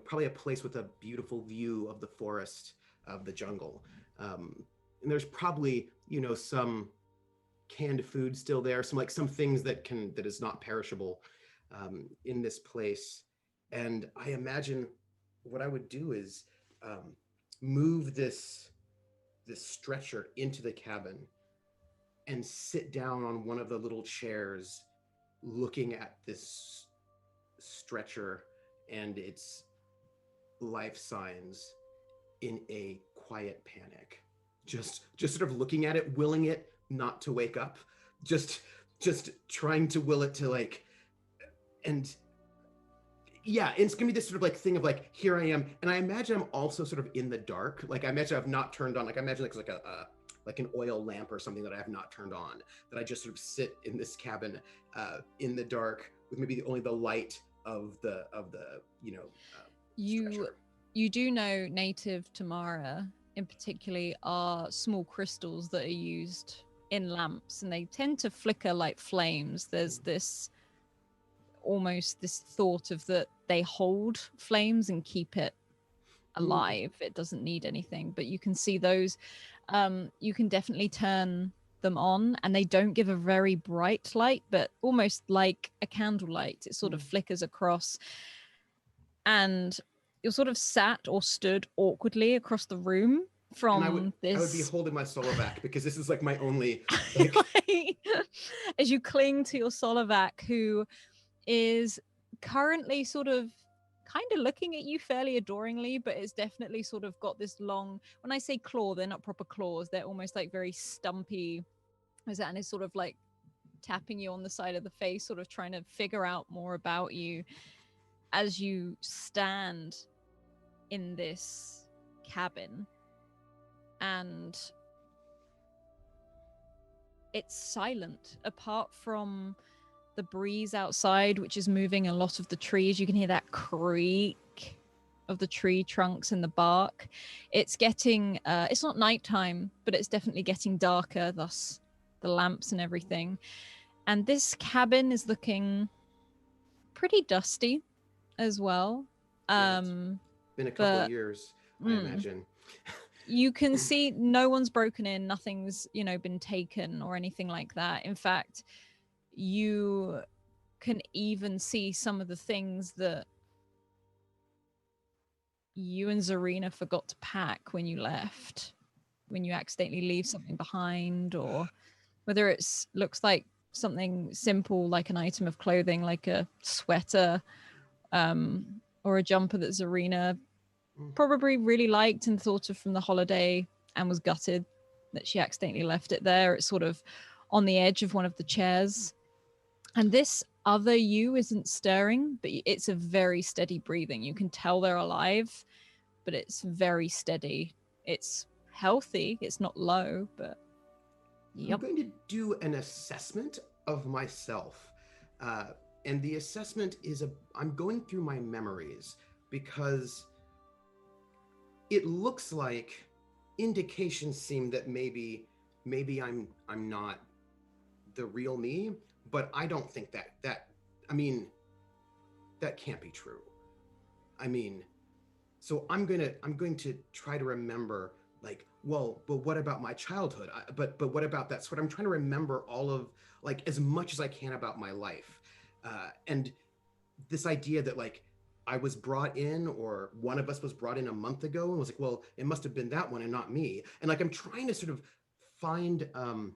Probably a place with a beautiful view of the forest, of the jungle. And there's probably, some canned food still there, some things that is not perishable in this place. And I imagine what I would do is move this stretcher into the cabin and sit down on one of the little chairs looking at this stretcher and its life signs in a quiet panic. Just sort of looking at it, willing it not to wake up, just trying to will it to like, and yeah, it's gonna be this sort of like thing of like, here I am, and I imagine I'm also sort of in the dark. Like I imagine I've not turned on, like I imagine it's like like an oil lamp or something that I have not turned on, that I just sort of sit in this cabin in the dark with maybe only the light of the stretcher. You do know native to Mara in particular are small crystals that are used in lamps, and they tend to flicker like flames. There's this almost this thought of that they hold flames and keep it alive. It doesn't need anything, but you can see those. You can definitely turn them on, and they don't give a very bright light, but almost like a candlelight. It sort of flickers across, and you're sort of sat or stood awkwardly across the room from this. I would be holding my Solovac because this is like my only. As you cling to your Solovac, who is currently sort of kind of looking at you fairly adoringly, but it's definitely sort of got this long, when I say claw, they're not proper claws, they're almost like very stumpy, and is sort of like tapping you on the side of the face, sort of trying to figure out more about you as you stand in this cabin. And it's silent apart from the breeze outside, which is moving a lot of the trees. You can hear that creak of the tree trunks and the bark. It's getting it's not nighttime, but it's definitely getting darker, thus the lamps and everything. And this cabin is looking pretty dusty as well. Yeah, it's been a couple of years, I imagine. You can see no one's broken in, nothing's been taken or anything like that. In fact, you can even see some of the things that you and Zarina forgot to pack when you left, when you accidentally leave something behind, or whether it's looks like something simple like an item of clothing like a sweater or a jumper that Zarina probably really liked and thought of from the holiday and was gutted that she accidentally left it there. It's sort of on the edge of one of the chairs. And this other you isn't stirring, but it's a very steady breathing. You can tell they're alive, but it's very steady. It's healthy. It's not low, but yep. I'm going to do an assessment of myself and the assessment is I'm going through my memories because it looks like indications seem that maybe I'm not the real me, but I don't think that I mean, that can't be true. I mean, so I'm going to try to remember, like, well, but what about my childhood? But what about that? So I'm trying to remember all of, like, as much as I can about my life, and this idea that, like, I was brought in, or one of us was brought in a month ago, and was like, well, it must have been that one and not me. And like, I'm trying to sort of find, I'm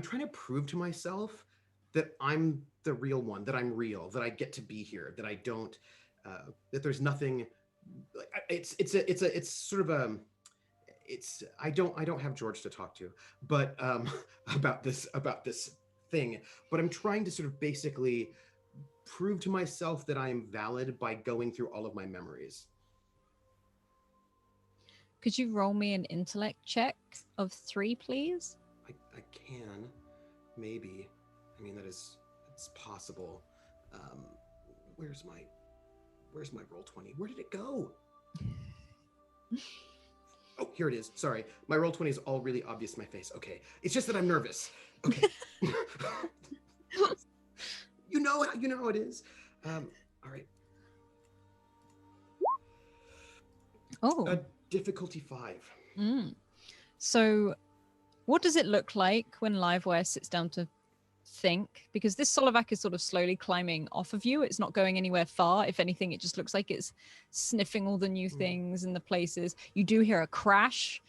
trying to prove to myself that I'm the real one, that I'm real, that I get to be here, that I don't, that there's nothing. It's sort of a, it's I don't have George to talk to, but about this thing. But I'm trying to sort of basically prove to myself that I am valid by going through all of my memories. Could you roll me an intellect check of 3, please? I can, maybe. I mean, it's possible. Where's my roll 20? Where did it go? Oh, here it is. Sorry, my roll 20 is all really obvious in my face. Okay, it's just that I'm nervous. Okay. you know how it is. All right. Oh. Difficulty 5. So what does it look like when Livewire sits down to think? Because this Solivac is sort of slowly climbing off of you. It's not going anywhere far. If anything, it just looks like it's sniffing all the new things and the places. You do hear a crash,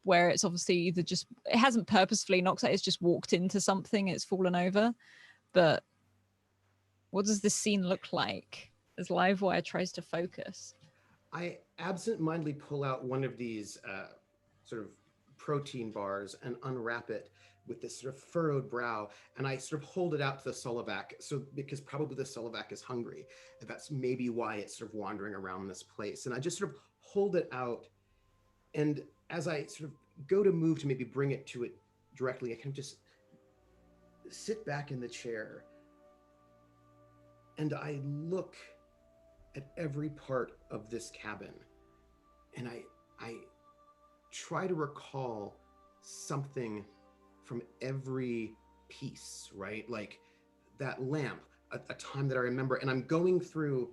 where it's obviously either just, it hasn't purposefully knocked out, it's just walked into something, it's fallen over. But what does this scene look like as Livewire tries to focus? I absentmindedly pull out one of these sort of protein bars and unwrap it with this sort of furrowed brow, and I sort of hold it out to the Solivac, so because probably the Solivac is hungry, and that's maybe why it's sort of wandering around this place. And I just sort of hold it out, and as I sort of go to move to maybe bring it to it directly, I can just sit back in the chair, and I look at every part of this cabin, and I try to recall something from every piece, right? Like that lamp, a time that I remember, and I'm going through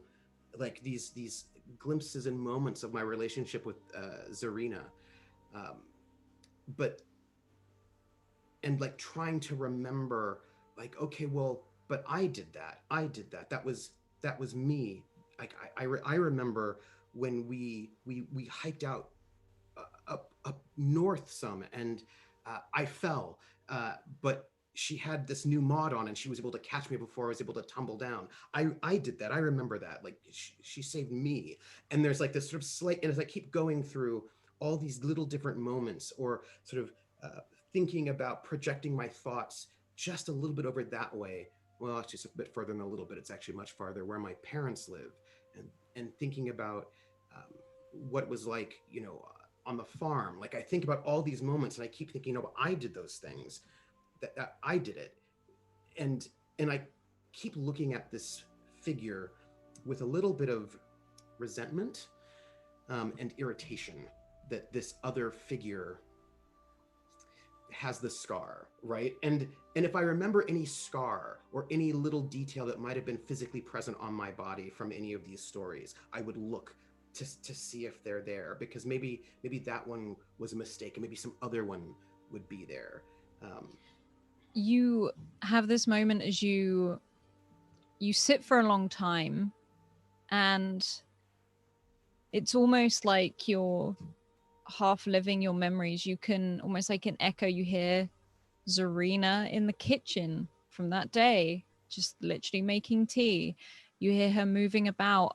like these glimpses and moments of my relationship with Zarina, and like trying to remember, like, okay, well, but I did that. That was me. Like I remember when we hiked out up north some, and I fell, but she had this new mod on, and she was able to catch me before I was able to tumble down. I did that. I remember that. Like she saved me. And there's like this sort of slight, and as I keep going through all these little different moments, or sort of thinking about projecting my thoughts just a little bit over that way. Well, it's just a bit further than a little bit. It's actually much farther, where my parents live, and thinking about what it was like, on the farm. Like I think about all these moments, and I keep thinking, I did those things, that I did it, and I keep looking at this figure with a little bit of resentment and irritation that this other figure has the scar, right? And if I remember any scar or any little detail that might have been physically present on my body from any of these stories, I would look to see if they're there, because maybe that one was a mistake, and maybe some other one would be there. You have this moment as you sit for a long time, and it's almost like you're half living your memories. You can almost, like an echo, you hear Zarina in the kitchen from that day, just literally making tea. You hear her moving about,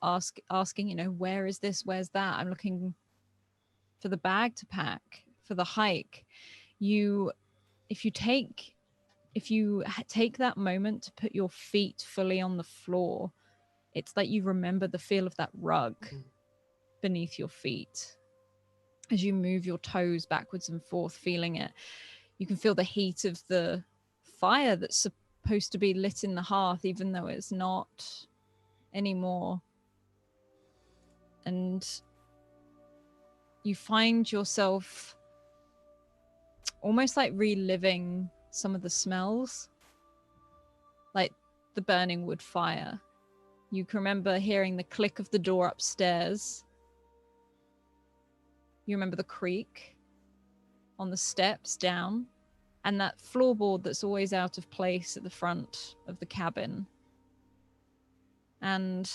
asking, where is this? Where's that? I'm looking for the bag to pack for the hike. If you take that moment to put your feet fully on the floor, it's like you remember the feel of that rug beneath your feet. As you move your toes backwards and forth, feeling it, you can feel the heat of the fire that's supposed to be lit in the hearth, even though it's not anymore. And you find yourself almost like reliving some of the smells, like the burning wood fire. You can remember hearing the click of the door upstairs. You remember the creak on the steps down, and that floorboard that's always out of place at the front of the cabin. And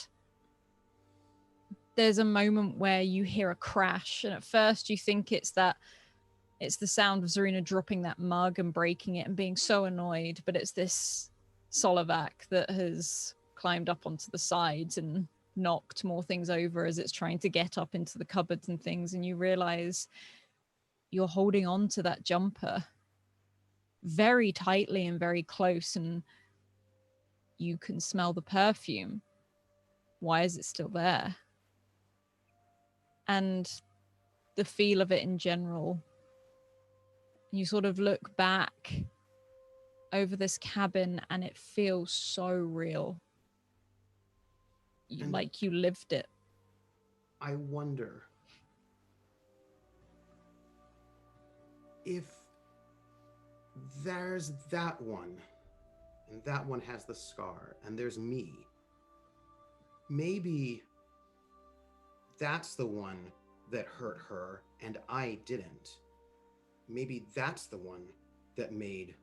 there's a moment where you hear a crash, and at first you think it's the sound of Zarina dropping that mug and breaking it and being so annoyed, but it's this Solovac that has climbed up onto the sides and knocked more things over as it's trying to get up into the cupboards and things, and you realize you're holding on to that jumper very tightly and very close, and you can smell the perfume. Why is it still there? And the feel of it in general. You sort of look back over this cabin and it feels so real. Like you lived it. I wonder if there's that one, and that one has the scar, and there's me. Maybe that's the one that hurt her and I didn't. Maybe that's the one that made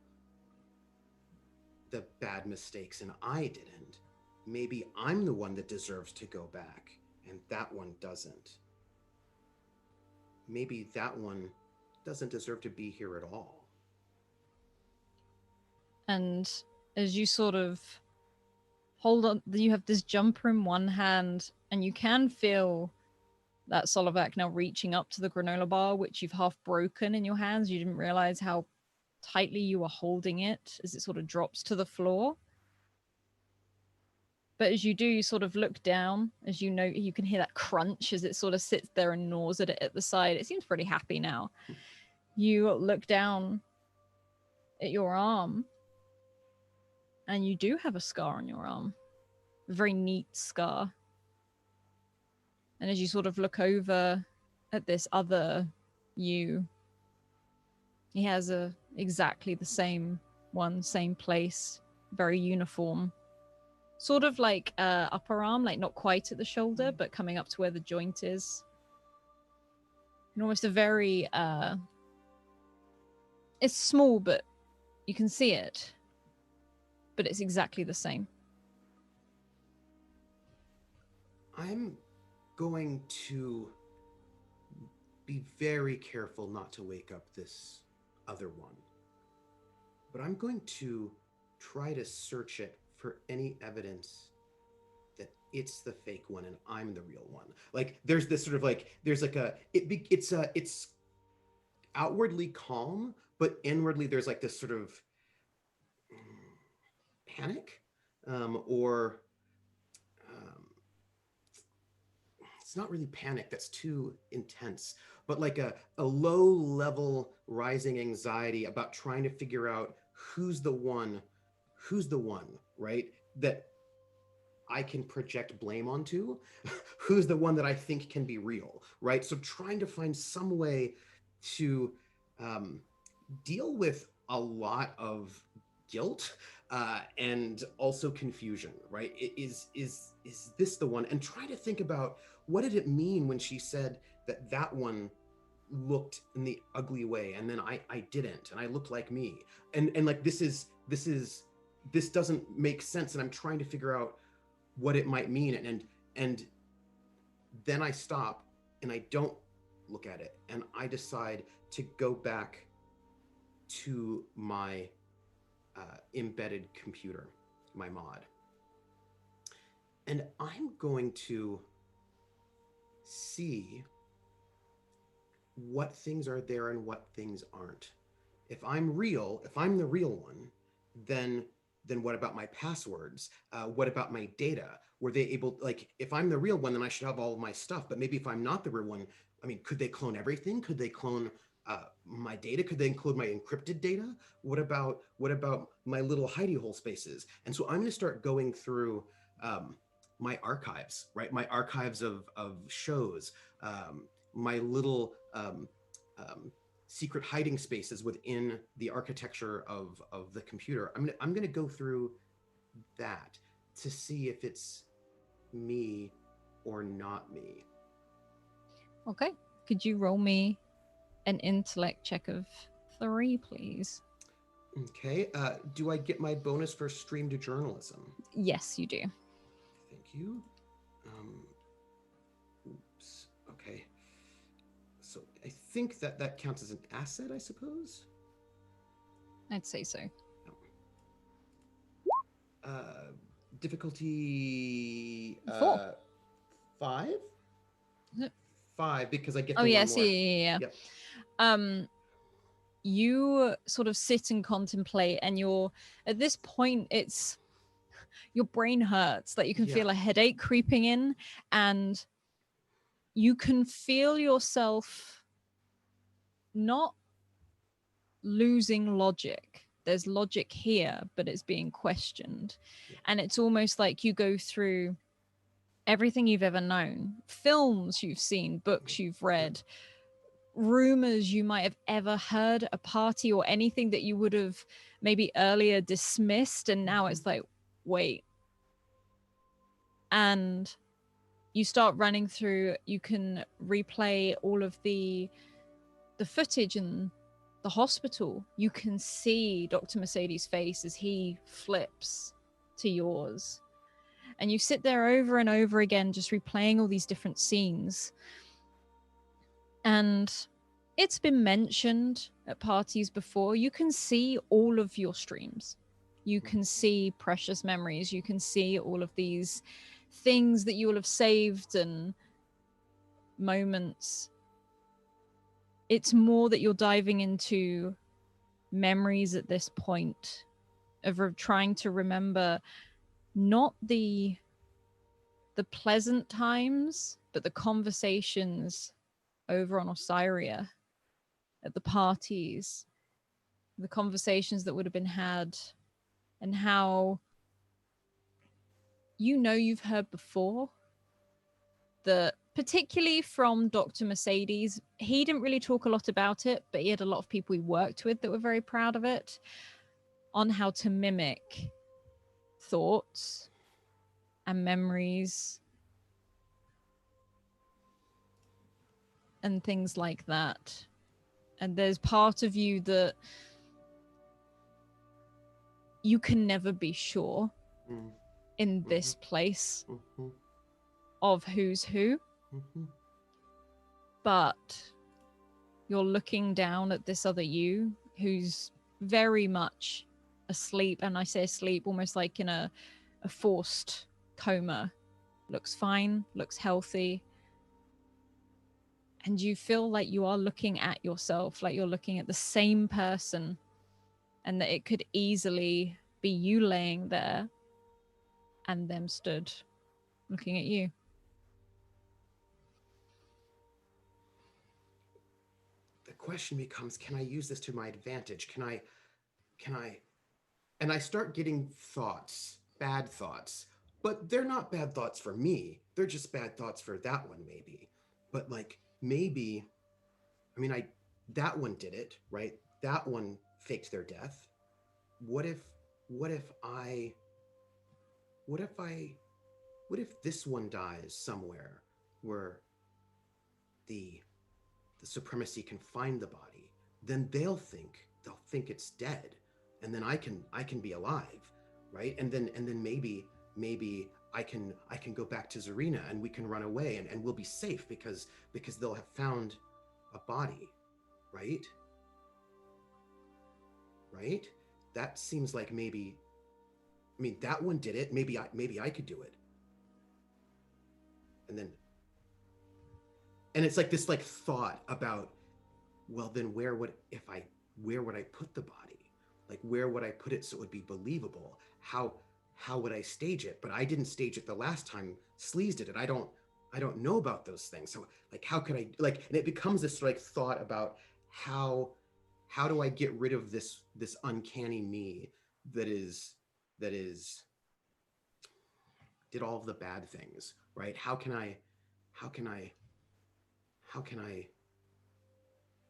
the bad mistakes and I didn't. Maybe I'm the one that deserves to go back and that one doesn't. Maybe that one doesn't deserve to be here at all. And as you sort of hold on, you have this jumper in one hand, and you can feel that Solovac now reaching up to the granola bar, which you've half broken in your hands. You didn't realize how tightly you were holding it as it sort of drops to the floor. But as you do, you sort of look down, as you know, you can hear that crunch as it sort of sits there and gnaws at it at the side. It seems pretty happy now. You look down at your arm, and you do have a scar on your arm. A very neat scar. And as you sort of look over at this other you, he has exactly the same one, same place, very uniform. Sort of like upper arm, like not quite at the shoulder, but coming up to where the joint is. And almost a very, it's small, but you can see it. But it's exactly the same. I'm going to be very careful not to wake up this other one. But I'm going to try to search it for any evidence that it's the fake one and I'm the real one. Like there's this sort of like, there's like it's outwardly calm, but inwardly there's like this sort of panic or it's not really panic, that's too intense, but like a low level rising anxiety about trying to figure out who's the one, right? That I can project blame onto, who's the one that I think can be real, right? So trying to find some way to deal with a lot of guilt and also confusion, right? Is this the one? And try to think about what did it mean when she said that one looked in the ugly way and then I didn't and I looked like me and like this doesn't make sense and I'm trying to figure out what it might mean and then I stop and I don't look at it and I decide to go back to my embedded computer, my mod, and I'm going to see what things are there and what things aren't. If I'm the real one, then what about my passwords? What about my data? Were they able, like, if I'm the real one, then I should have all of my stuff. But maybe if I'm not the real one, I mean, could they clone everything? Could they clone my data? Could they include my encrypted data? What about my little hidey hole spaces? And so I'm going to start going through my archives, right? My archives of shows, my little secret hiding spaces within the architecture of the computer. I'm gonna go through that to see if it's me or not me. Okay. Could you roll me an intellect check of 3, please? Okay. Do I get my bonus for stream to journalism? Yes, you do. Thank you. Oops. Okay. So I think that counts as an asset, I suppose. I'd say so. Difficulty 4. 5? Is it? 5 because I get Oh, the yes, one more. yeah. Yep. You sort of sit and contemplate, and you're at this point, it's your brain hurts, like you can feel a headache creeping in, and you can feel yourself not losing logic. There's logic here, but it's being questioned. And it's almost like you go through everything you've ever known, films you've seen, books you've read, rumors you might have ever heard, a party or anything that you would have maybe earlier dismissed. And now it's like, wait. And you start running through, you can replay all of the footage in the hospital. You can see Dr. Mercedes' face as he flips to yours. And you sit there over and over again, just replaying all these different scenes. And it's been mentioned at parties before. You can see all of your streams. You can see precious memories. You can see all of these things that you will have saved and moments. It's more that you're diving into memories at this point of trying to remember not the pleasant times, but the conversations over on Osiria at the parties, the conversations that would have been had, and how you've heard before that, particularly from Dr. Mercedes, he didn't really talk a lot about it, but he had a lot of people he worked with that were very proud of it, on how to mimic thoughts and memories and things like that. And there's part of you that you can never be sure in this place of who's who. But you're looking down at this other you who's very much asleep. And I say asleep almost like in a forced coma. Looks fine, looks healthy. And you feel like you are looking at yourself, like you're looking at the same person, and that it could easily be you laying there and them stood looking at you. The question becomes, can I use this to my advantage? Can I, and I start getting thoughts, bad thoughts, but they're not bad thoughts for me. They're just bad thoughts for that one, maybe. But like, maybe, I mean, that one did it, right? That one faked their death. What if this one dies somewhere where the supremacy can find the body? Then they'll think it's dead, and then I can be alive, right? And then maybe I can go back to Zarina and we can run away and we'll be safe because they'll have found a body, right? Right? That seems like maybe, I mean, that one did it. Maybe I could do it. And it's like this like thought about, well, then where would I put the body? Like, where would I put it so it would be believable? How would I stage it? But I didn't stage it the last time Sleaze did it. I don't know about those things. So like, how could I, like, and it becomes this like thought about how do I get rid of this uncanny me that is did all of the bad things, right? How can I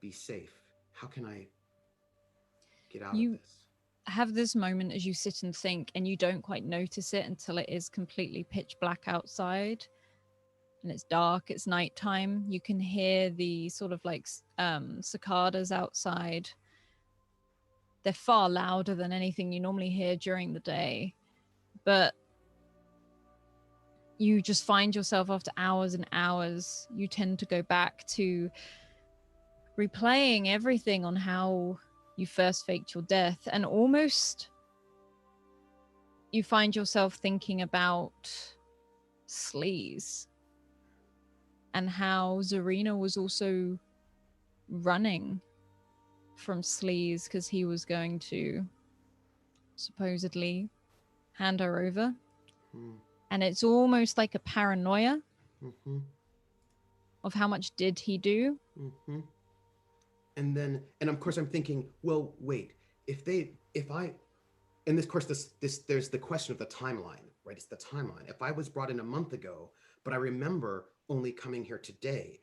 be safe? How can I get out of You this? have this moment as you sit and think, and you don't quite notice it until it is completely pitch black outside and it's dark, it's nighttime. You can hear the sort of like cicadas outside. They're far louder than anything you normally hear during the day, but you just find yourself after hours and hours, you tend to go back to replaying everything on how you first faked your death, and almost you find yourself thinking about Sleaze and how Zarina was also running from Sleaze because he was going to supposedly hand her over. And it's almost like a paranoia of how much did he do. And of course I'm thinking, well, wait, if I, and of course there's the question of the timeline, right? It's the timeline. If I was brought in a month ago, but I remember only coming here today,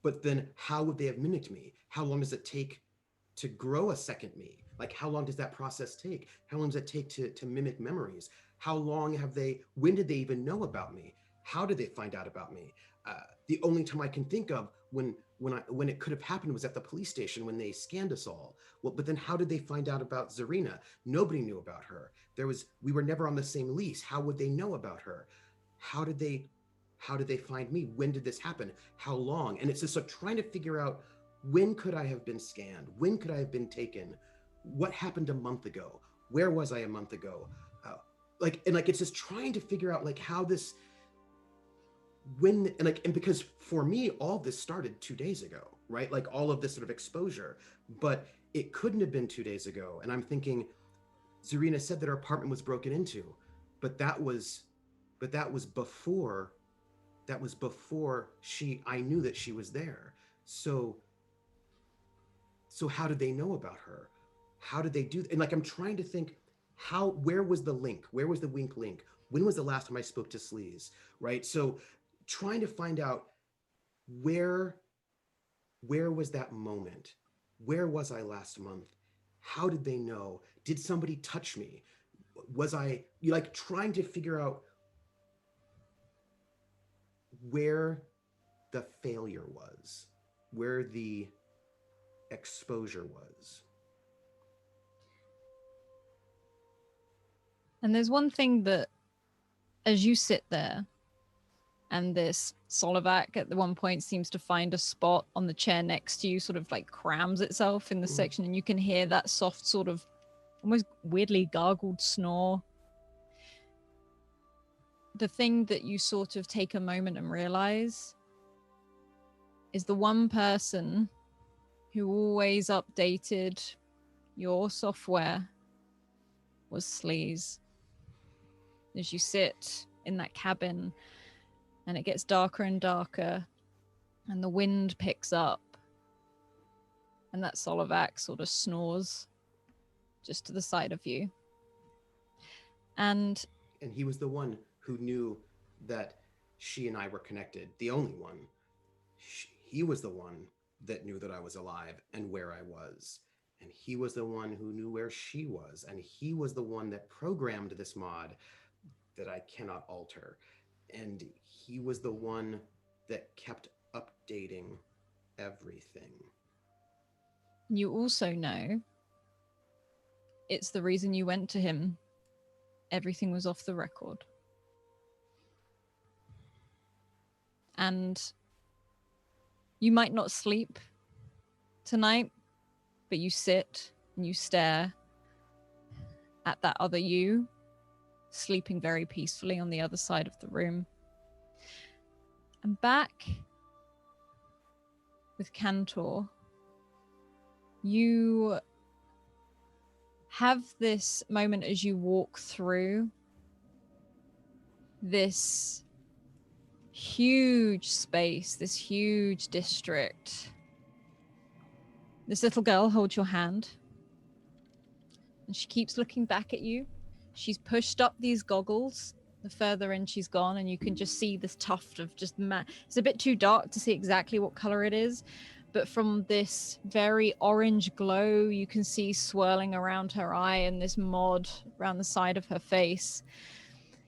but then how would they have mimicked me? How long does it take to grow a second me? Like, how long does that process take? How long does it take to mimic memories? How long when did they even know about me? How did they find out about me? The only time I can think of when it could have happened was at the police station when they scanned us all. Well, but then how did they find out about Zarina? Nobody knew about her. We were never on the same lease. How would they know about her? How did they find me? When did this happen? How long? And it's just like trying to figure out, when could I have been scanned? When could I have been taken? What happened a month ago? Where was I a month ago? It's just trying to figure out like how this, and because for me, all this started 2 days ago, right? Like all of this sort of exposure, but it couldn't have been 2 days ago. And I'm thinking, Zarina said that her apartment was broken into, but that was before I knew that she was there. So how did they know about her? How did they do? And like, I'm trying to think, where was the link? Where was the wink link? When was the last time I spoke to Sleaze, right? So trying to find out where was that moment? Where was I last month? How did they know? Did somebody touch me? Was I trying to figure out where the failure was, where the exposure was. And there's one thing that, as you sit there, and this Solovac at the one point seems to find a spot on the chair next to you, sort of like crams itself in the section, and you can hear that soft sort of almost weirdly gargled snore. The thing that you sort of take a moment and realize is the one person who always updated your software was Sleaze. As you sit in that cabin and it gets darker and darker and the wind picks up and that Solovac sort of snores just to the side of you. And he was the one who knew that she and I were connected, the only one. He was the one that knew that I was alive and where I was. And he was the one who knew where she was. And he was the one that programmed this mod that I cannot alter. And he was the one that kept updating everything. You also know it's the reason you went to him. Everything was off the record. And you might not sleep tonight, but you sit and you stare at that other you, sleeping very peacefully on the other side of the room. And back with Cantor, you have this moment as you walk through this huge space, this huge district, This little girl holds your hand. And she keeps looking back at you. She's pushed up these goggles the further in she's gone, and you can just see this tuft of just it's a bit too dark to see exactly what color it is, but from this very orange glow you can see swirling around her eye and this mod around the side of her face.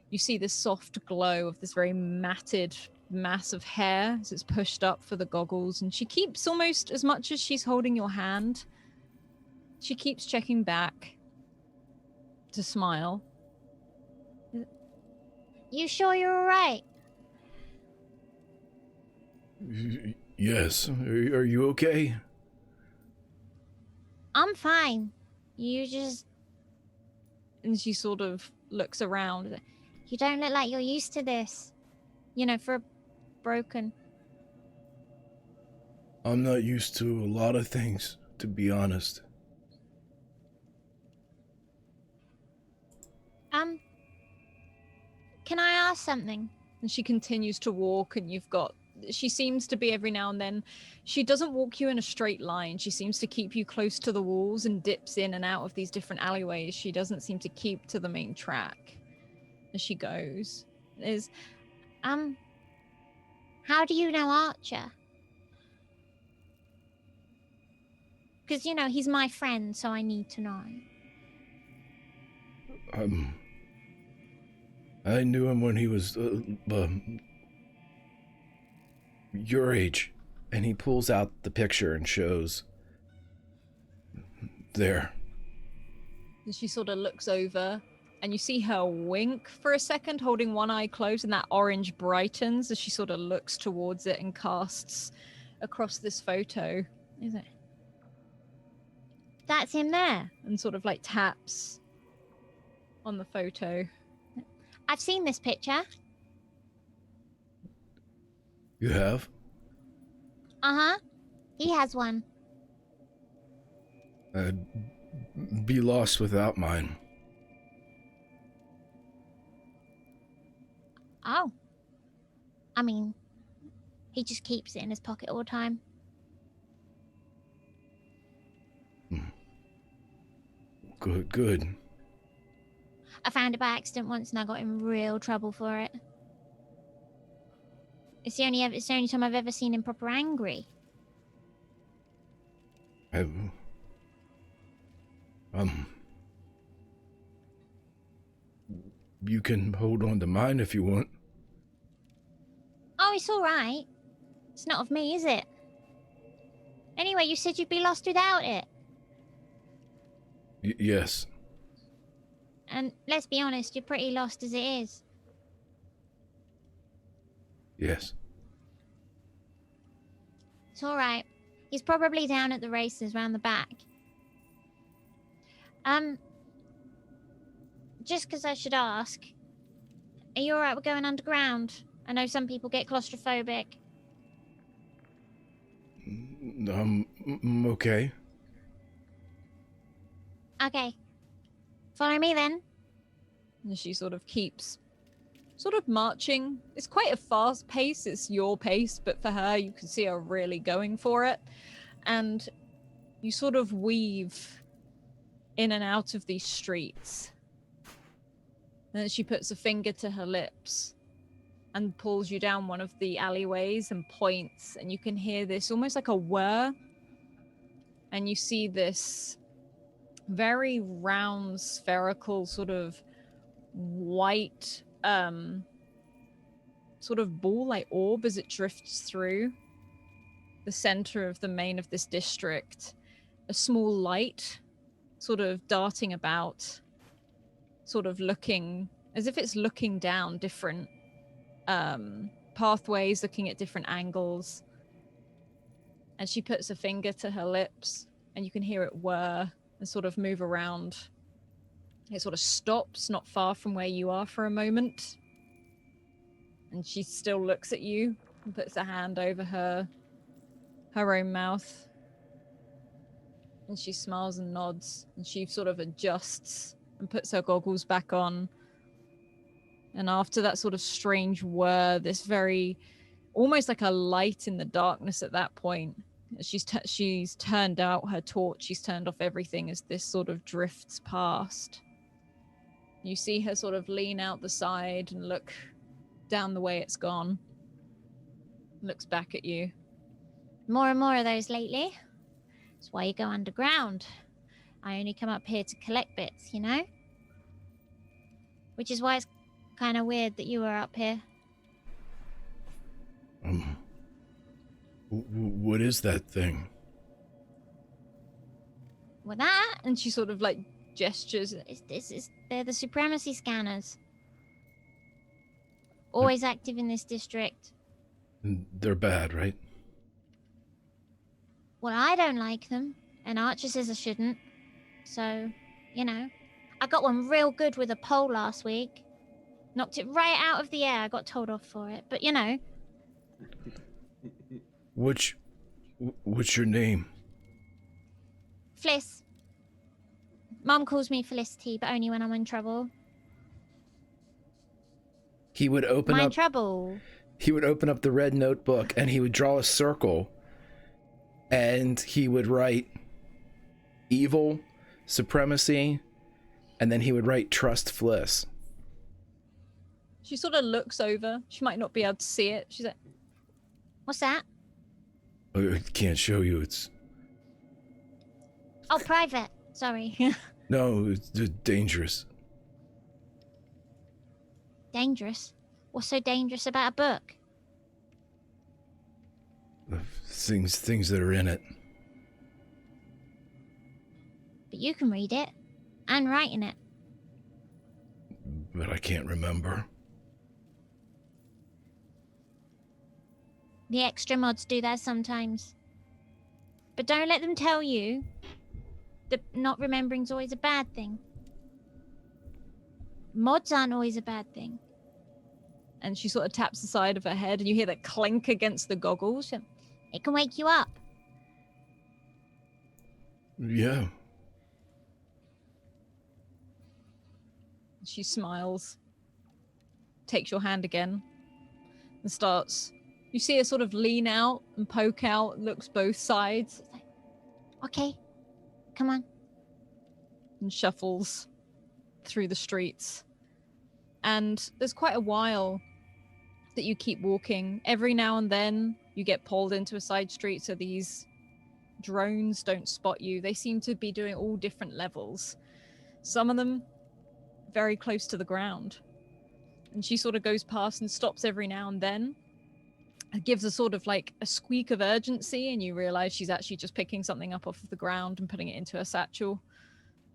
You see this soft glow of this very matted mass of hair as it's pushed up for the goggles, and she keeps, almost as much as she's holding your hand, she keeps checking back to smile. You sure you're all right? Yes. Are you okay? I'm fine. You just... And she sort of looks around. You don't look like you're used to this. You know, for a broken... I'm not used to a lot of things, to be honest. Can I ask something? And she continues to walk, and she seems to be every now and then, she doesn't walk you in a straight line. She seems to keep you close to the walls and dips in and out of these different alleyways. She doesn't seem to keep to the main track as she goes. How do you know Archer? Because, you know, he's my friend, so I need to know. I knew him when he was your age. And he pulls out the picture and shows. There. And she sort of looks over, and you see her wink for a second, holding one eye closed, and that orange brightens as she sort of looks towards it and casts across this photo. Is it? That's him there. And sort of like taps on the photo. I've seen this picture. You have? Uh-huh. He has one. I'd be lost without mine. Oh. I mean, he just keeps it in his pocket all the time. Good. I found it by accident once and I got in real trouble for it. It's the only time I've ever seen him proper angry. You can hold on to mine if you want. Oh, it's all right. It's not of me, is it? Anyway, you said you'd be lost without it. Yes. And let's be honest, you're pretty lost as it is. Yes. It's all right. He's probably down at the races round the back. Just because I should ask, are you all right with going underground? I know some people get claustrophobic. I'm okay. Okay. Follow me then. And she sort of keeps marching. It's quite a fast pace. It's your pace, but for her, you can see her really going for it. And you sort of weave in and out of these streets. And then she puts a finger to her lips and pulls you down one of the alleyways and points, and you can hear this almost like a whir. And you see this very round, spherical, sort of white, sort of ball-like orb as it drifts through the center of the main of this district. A small light sort of darting about, sort of looking as if it's looking down different pathways, looking at different angles. And she puts a finger to her lips, and you can hear it whir and sort of move around. It sort of stops not far from where you are for a moment. And she still looks at you and puts a hand over her own mouth. And she smiles and nods, and she sort of adjusts and puts her goggles back on. And after that sort of strange whir, this very, almost like a light in the darkness at that point, She's turned out her torch. She's turned off everything as this sort of drifts past. You see her sort of lean out the side and look down the way it's gone. Looks back at you. More and more of those lately. That's why you go underground. I only come up here to collect bits, you know? Which is why it's kind of weird that you were up here. What is that thing? Well, that? And she sort of like gestures. They're the supremacy scanners. Always active in this district. They're bad, right? Well, I don't like them, and Archer says I shouldn't. So, you know, I got one real good with a pole last week. Knocked it right out of the air. I got told off for it, but you know. What's your name? Fliss. Mom calls me Felicity, but only when I'm in trouble. He would open My up. trouble. He would open up the red notebook and he would draw a circle, and he would write evil, supremacy, and then he would write trust Fliss. She sort of looks over. She might not be able to see it. She's like, What's that? I can't show you. It's Oh, private. Sorry. no, it's dangerous. Dangerous? What's so dangerous about a book? The things that are in it. But you can read it. And write in it. But I can't remember. The extra mods do that sometimes. But don't let them tell you that not remembering's always a bad thing. Mods aren't always a bad thing. and she sort of taps the side of her head, and you hear that clink against the goggles. It can wake you up. Yeah. She smiles, takes your hand again, and starts. You see her sort of lean out and poke out, looks both sides. It's like, okay, come on. And shuffles through the streets. And there's quite a while that you keep walking. Every now and then you get pulled into a side street so these drones don't spot you. They seem to be doing all different levels. Some of them very close to the ground. And she sort of goes past and stops every now and then. It gives a sort of like a squeak of urgency, and you realize she's actually just picking something up off of the ground and putting it into her satchel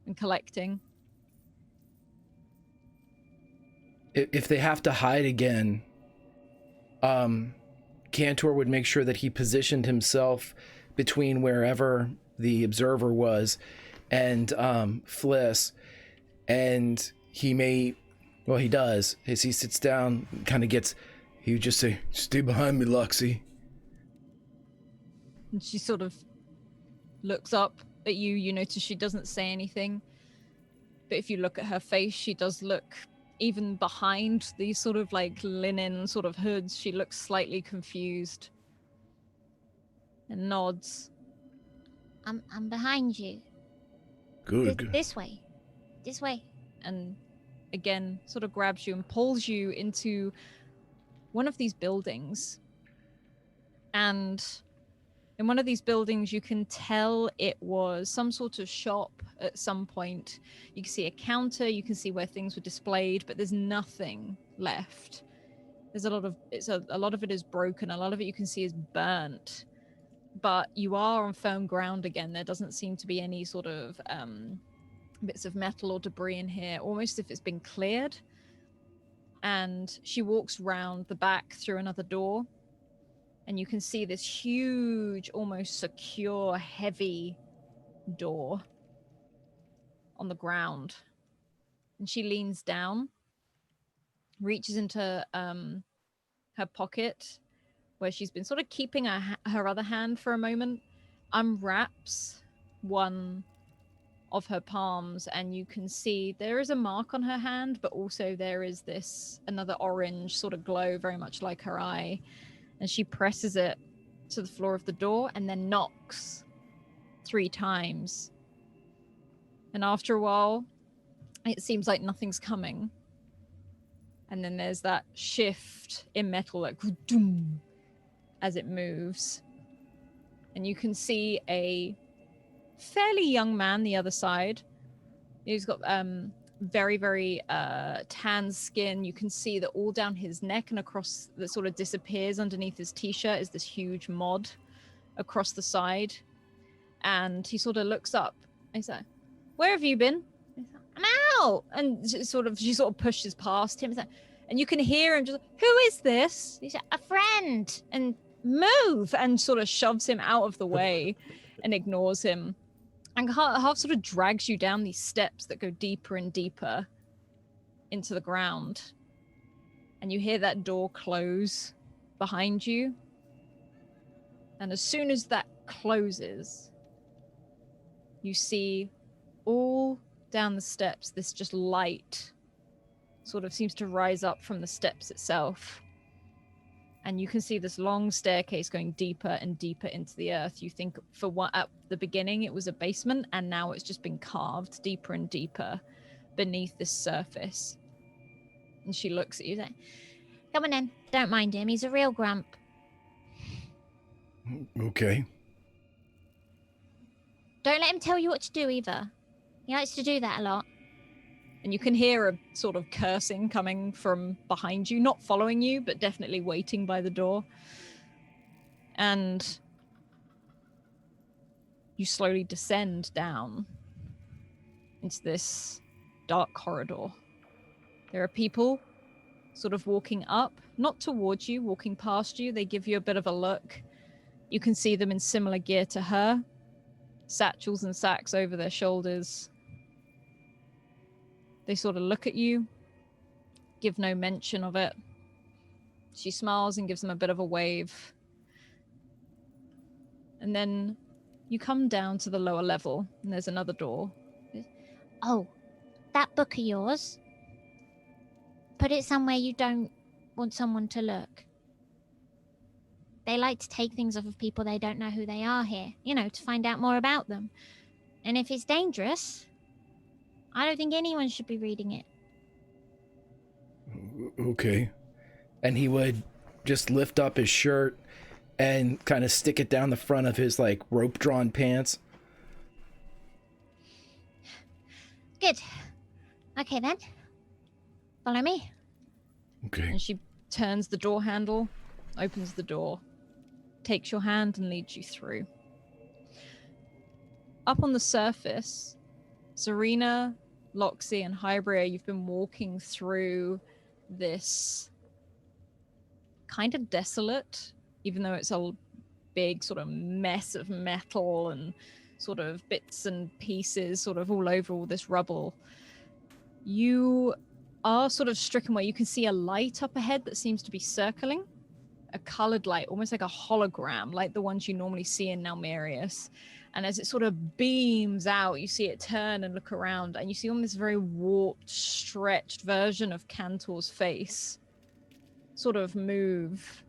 and collecting. If they have to hide again, Cantor would make sure that he positioned himself between wherever the observer was and Fliss, and he may, well, he does, as he sits down, kind of gets, he would just say, "Stay behind me, Luxie." And she sort of looks up at you. You notice she doesn't say anything. But if you look at her face, she does look, even behind these sort of like linen sort of hoods, she looks slightly confused. And nods. I'm behind you. Good. This way. This way. And again, sort of grabs you and pulls you into one of these buildings. And in one of these buildings, you can tell it was some sort of shop at some point. You can see a counter, you can see where things were displayed, but there's nothing left. There's a lot of it is broken. A lot of it you can see is burnt. But you are on firm ground again. There doesn't seem to be any sort of bits of metal or debris in here, almost as if it's been cleared. And she walks round the back through another door, and you can see this huge, almost secure, heavy door on the ground. And she leans down, reaches into her pocket where she's been sort of keeping her other hand for a moment, unwraps one of her palms, and you can see there is a mark on her hand, but also there is this another orange sort of glow, very much like her eye. And she presses it to the floor of the door and then knocks 3 times. And after a while, it seems like nothing's coming. And then there's that shift in metal, like doom, as it moves. And you can see a fairly young man the other side. He's got very, very tan skin. You can see that all down his neck and across that sort of disappears underneath his t-shirt is this huge mod across the side. And he sort of looks up. He's like, "Where have you been?" He's like, "I'm out." And she sort of pushes past him. He's like, and you can hear him just, "Who is this?" He's like, "A friend." And move, and sort of shoves him out of the way and ignores him. And half sort of drags you down these steps that go deeper and deeper into the ground. And you hear that door close behind you. And as soon as that closes, you see all down the steps, this just light sort of seems to rise up from the steps itself. And you can see this long staircase going deeper and deeper into the earth. You think for what at the beginning it was a basement, and now it's just been carved deeper and deeper beneath this surface. And she looks at you like, Come on in. Don't mind him. He's a real grump. Okay. Don't let him tell you what to do either. He likes to do that a lot. and you can hear a sort of cursing coming from behind you, not following you, but definitely waiting by the door. And you slowly descend down into this dark corridor. There are people sort of walking up, not towards you, walking past you. They give you a bit of a look. You can see them in similar gear to her, satchels and sacks over their shoulders. They sort of look at you, give no mention of it. She smiles and gives them a bit of a wave. And then you come down to the lower level, and there's another door. Oh, that book of yours? Put it somewhere you don't want someone to look. They like to take things off of people they don't know who they are here, to find out more about them. And if it's dangerous, I don't think anyone should be reading it. Okay. And he would just lift up his shirt and kind of stick it down the front of his rope-drawn pants. Good. Okay then. Follow me. Okay. And she turns the door handle, opens the door, takes your hand and leads you through. Up on the surface, Serena, Loxy, and Hybria, you've been walking through this kind of desolate, even though it's a big sort of mess of metal and sort of bits and pieces sort of all over all this rubble. You are sort of stricken where you can see a light up ahead that seems to be circling, a colored light, almost like a hologram, like the ones you normally see in Nalmerius. And as it sort of beams out, you see it turn and look around, and you see on this very warped, stretched version of Cantor's face sort of move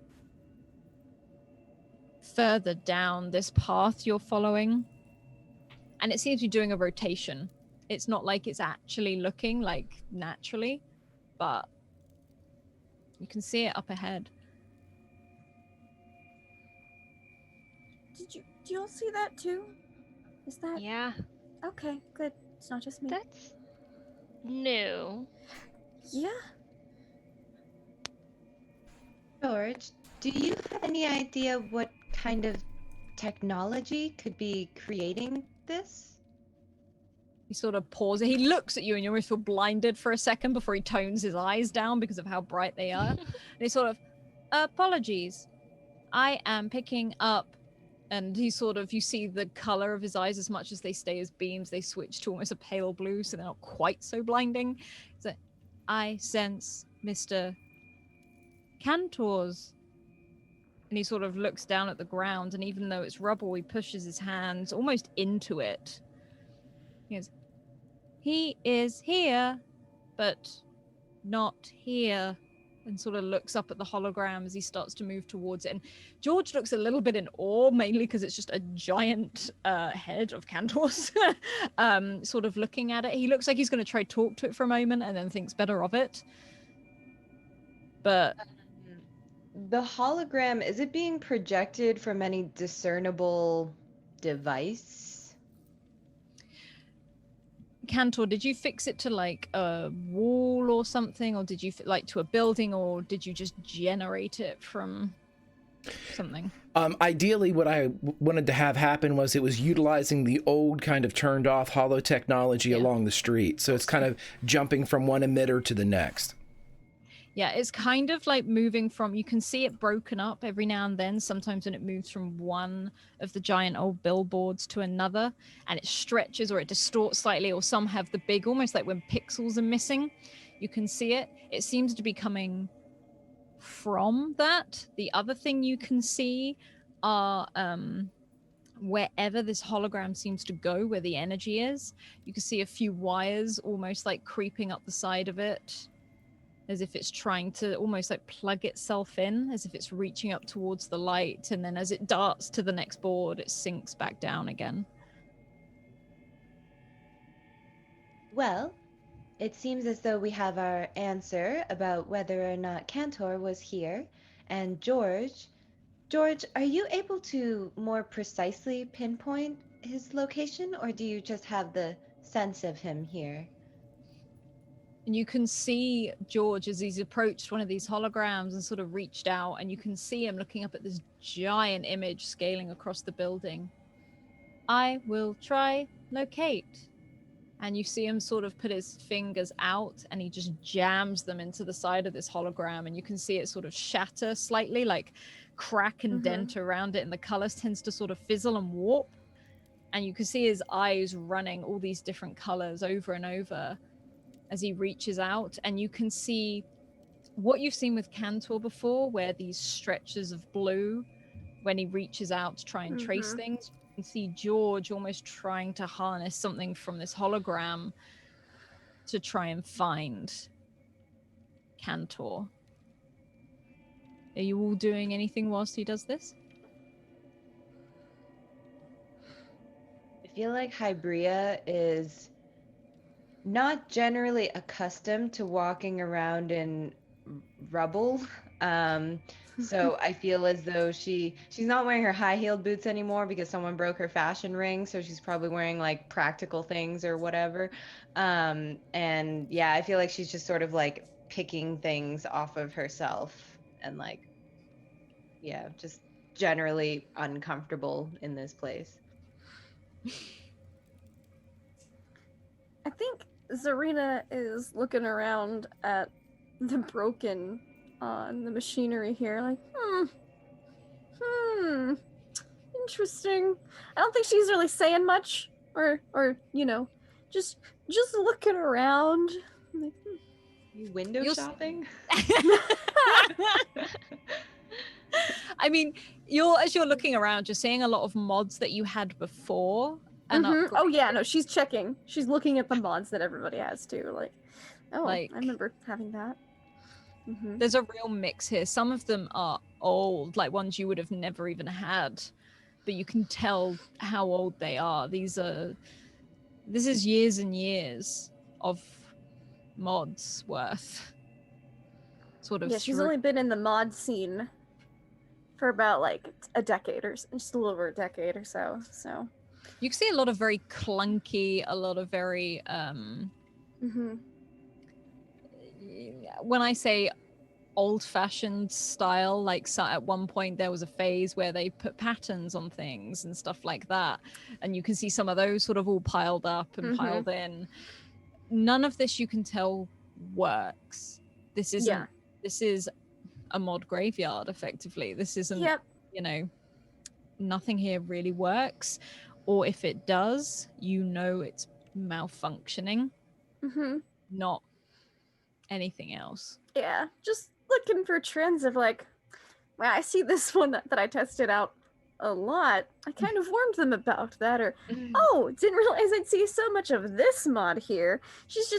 further down this path you're following. And it seems to be doing a rotation. It's not like it's actually looking naturally, but you can see it up ahead. Do you all see that too? Is that Yeah, okay? Good. It's not just me. that's new. Yeah. George, do you have any idea what kind of technology could be creating this? He sort of pauses. He looks at you and you almost feel blinded for a second before he tones his eyes down because of how bright they are. And he sort of, apologies. I am picking up. And he sort of, you see the color of his eyes, as much as they stay as beams, they switch to almost a pale blue, so they're not quite so blinding. So, I sense Mr. Cantor's. And he sort of looks down at the ground, and even though it's rubble, he pushes his hands almost into it. He goes, he is here, but not here. and sort of looks up at the hologram as he starts to move towards it. And George looks a little bit in awe, mainly because it's just a giant head of Cantor's, sort of looking at it. He looks like he's going to try talk to it for a moment and then thinks better of it. But the hologram, is it being projected from any discernible device? Cantor, did you fix it to like a wall or something, or did you like to a building, or did you just generate it from something? Ideally, what I wanted to have happen was it was utilizing the old kind of turned off holo technology along the street. So it's kind of jumping from one emitter to the next. Yeah, it's kind of like moving from, you can see it broken up every now and then, sometimes when it moves from one of the giant old billboards to another, and it stretches or it distorts slightly, or some have the big, almost like when pixels are missing, you can see it. It seems to be coming from that. The other thing you can see are wherever this hologram seems to go, where the energy is, you can see a few wires almost like creeping up the side of it, as if it's trying to almost like plug itself in, as if it's reaching up towards the light, and then as it darts to the next board, it sinks back down again. Well, it seems as though we have our answer about whether or not Cantor was here. And George, are you able to more precisely pinpoint his location, or do you just have the sense of him here? And you can see George as he's approached one of these holograms and sort of reached out, and you can see him looking up at this giant image scaling across the building. I will try locate. And you see him sort of put his fingers out, and he just jams them into the side of this hologram, and you can see it sort of shatter slightly, like crack and dent around it, and the colors tends to sort of fizzle and warp. And you can see his eyes running all these different colors over and over as he reaches out, and you can see what you've seen with Cantor before, where these stretches of blue, when he reaches out to try and trace things, you can see George almost trying to harness something from this hologram to try and find Cantor. Are you all doing anything whilst he does this? I feel like Hybria is not generally accustomed to walking around in rubble. So I feel as though she's not wearing her high-heeled boots anymore because someone broke her fashion ring, so she's probably wearing like practical things or whatever. And yeah, I feel like she's just sort of like picking things off of herself and like, yeah, just generally uncomfortable in this place. I think Zarina is looking around at the broken on the machinery here, like, interesting. I don't think she's really saying much, or you know, just looking around. Like, You window shopping? I mean, as you're looking around, you're seeing a lot of mods that you had before. And oh yeah, no, she's checking. She's looking at the mods that everybody has too. Like, oh, like, I remember having that. There's a real mix here. Some of them are old, like ones you would have never even had, but you can tell how old they are. This is years and years of mods worth. Sort of. Yeah, she's only been in the mod scene for about like a decade or just a little over a decade or so. So you can see a lot of very clunky, a lot of very when I say old-fashioned style, like at one point there was a phase where they put patterns on things and stuff like that, and you can see some of those sort of all piled up and piled in. None of this you can tell works. This isn't this is a mod graveyard, effectively. This isn't you know, nothing here really works, or if it does, you know it's malfunctioning, not anything else. Yeah, just looking for trends of like, well, I see this one that I tested out a lot. I kind of warned them about that, or oh, didn't realize I'd see so much of this mod here. She's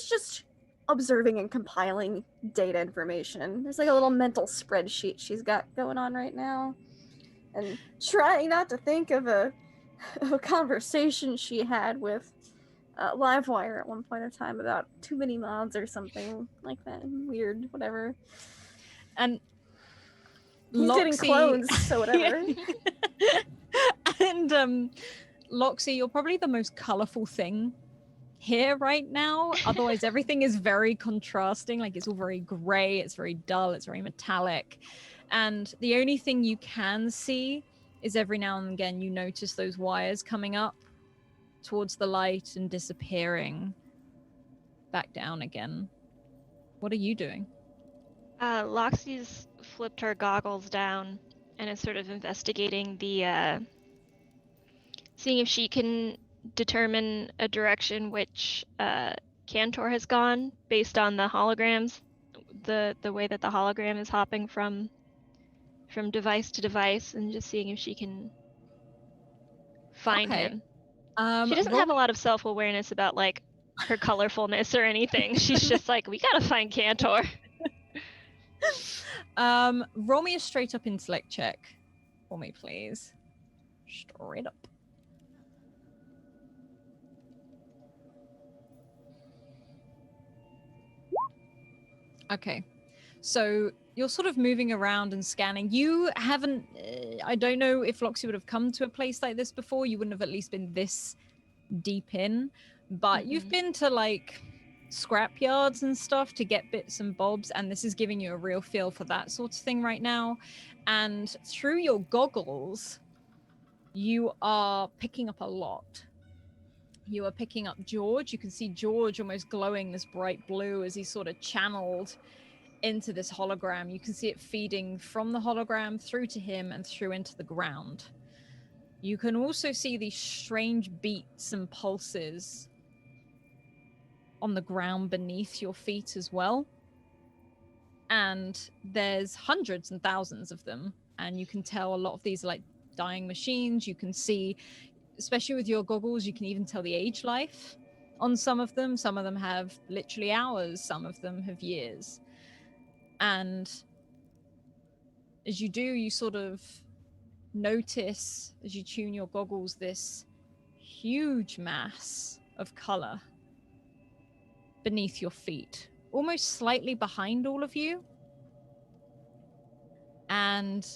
just observing and compiling data information. There's like a little mental spreadsheet she's got going on right now, and trying not to think of a conversation she had with Livewire at one point in time about too many mods or something like that. Weird, whatever. And He's getting Loxy- clones, so whatever. And Loxy, you're probably the most colorful thing here right now. Otherwise, everything is very contrasting. Like, it's all very gray, it's very dull, it's very metallic. And the only thing you can see is every now and again you notice those wires coming up towards the light and disappearing back down again. What are you doing? Loxy's flipped her goggles down and is sort of investigating the, seeing if she can determine a direction which Cantor has gone based on the holograms, the way that the hologram is hopping from device to device, and just seeing if she can find him. She doesn't have a lot of self-awareness about like her colorfulness or anything. She's just like, we gotta find Cantor. Roll me a straight up intellect check for me, please. Straight up. Okay, so you're sort of moving around and scanning. You haven't, I don't know if Loxy would have come to a place like this before. You wouldn't have at least been this deep in, but you've been to like scrap yards and stuff to get bits and bobs, and this is giving you a real feel for that sort of thing right now. And through your goggles, you are picking up a lot. You are picking up George. You can see George almost glowing this bright blue as he's sort of channeled into this hologram. You can see it feeding from the hologram through to him and through into the ground. You can also see these strange beats and pulses on the ground beneath your feet as well. And there's hundreds and thousands of them. And you can tell a lot of these are like dying machines. You can see, especially with your goggles, you can even tell the age life on some of them. Some of them have literally hours. Some of them have years. And as you do, you sort of notice, as you tune your goggles, this huge mass of color beneath your feet, almost slightly behind all of you. And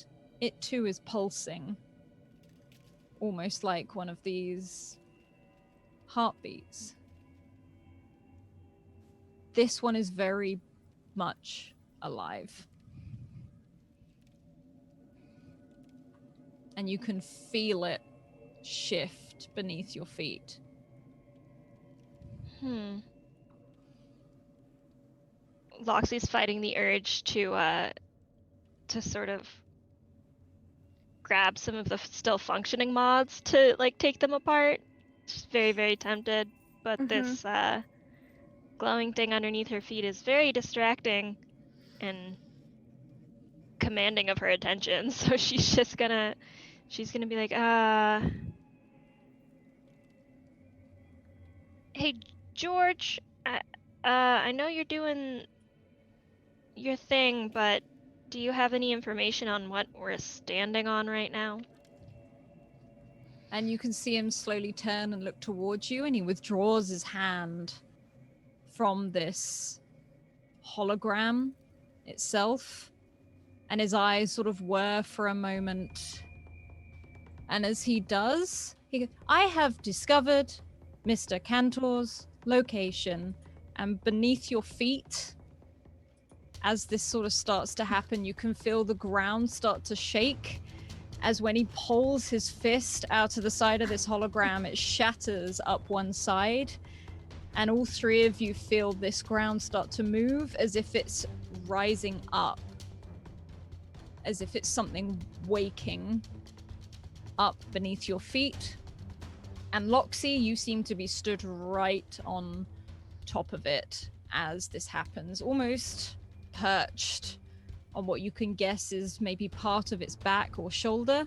it too is pulsing, almost like one of these heartbeats. This one is very much alive. And you can feel it shift beneath your feet. Loxy's fighting the urge to sort of grab some of the still functioning mods to like take them apart. She's very, very tempted, but this glowing thing underneath her feet is very distracting and commanding of her attention. So she's just gonna be like, hey George, I know you're doing your thing, but do you have any information on what we're standing on right now? And you can see him slowly turn and look towards you, and he withdraws his hand from this hologram itself, and his eyes sort of whir for a moment. And as he does, he goes, I have discovered Mr. Cantor's location, and beneath your feet, as this sort of starts to happen, you can feel the ground start to shake, as when he pulls his fist out of the side of this hologram, it shatters up one side, and all three of you feel this ground start to move as if it's rising up, as if it's something waking up beneath your feet. And Loxy, you seem to be stood right on top of it as this happens, almost perched on what you can guess is maybe part of its back or shoulder,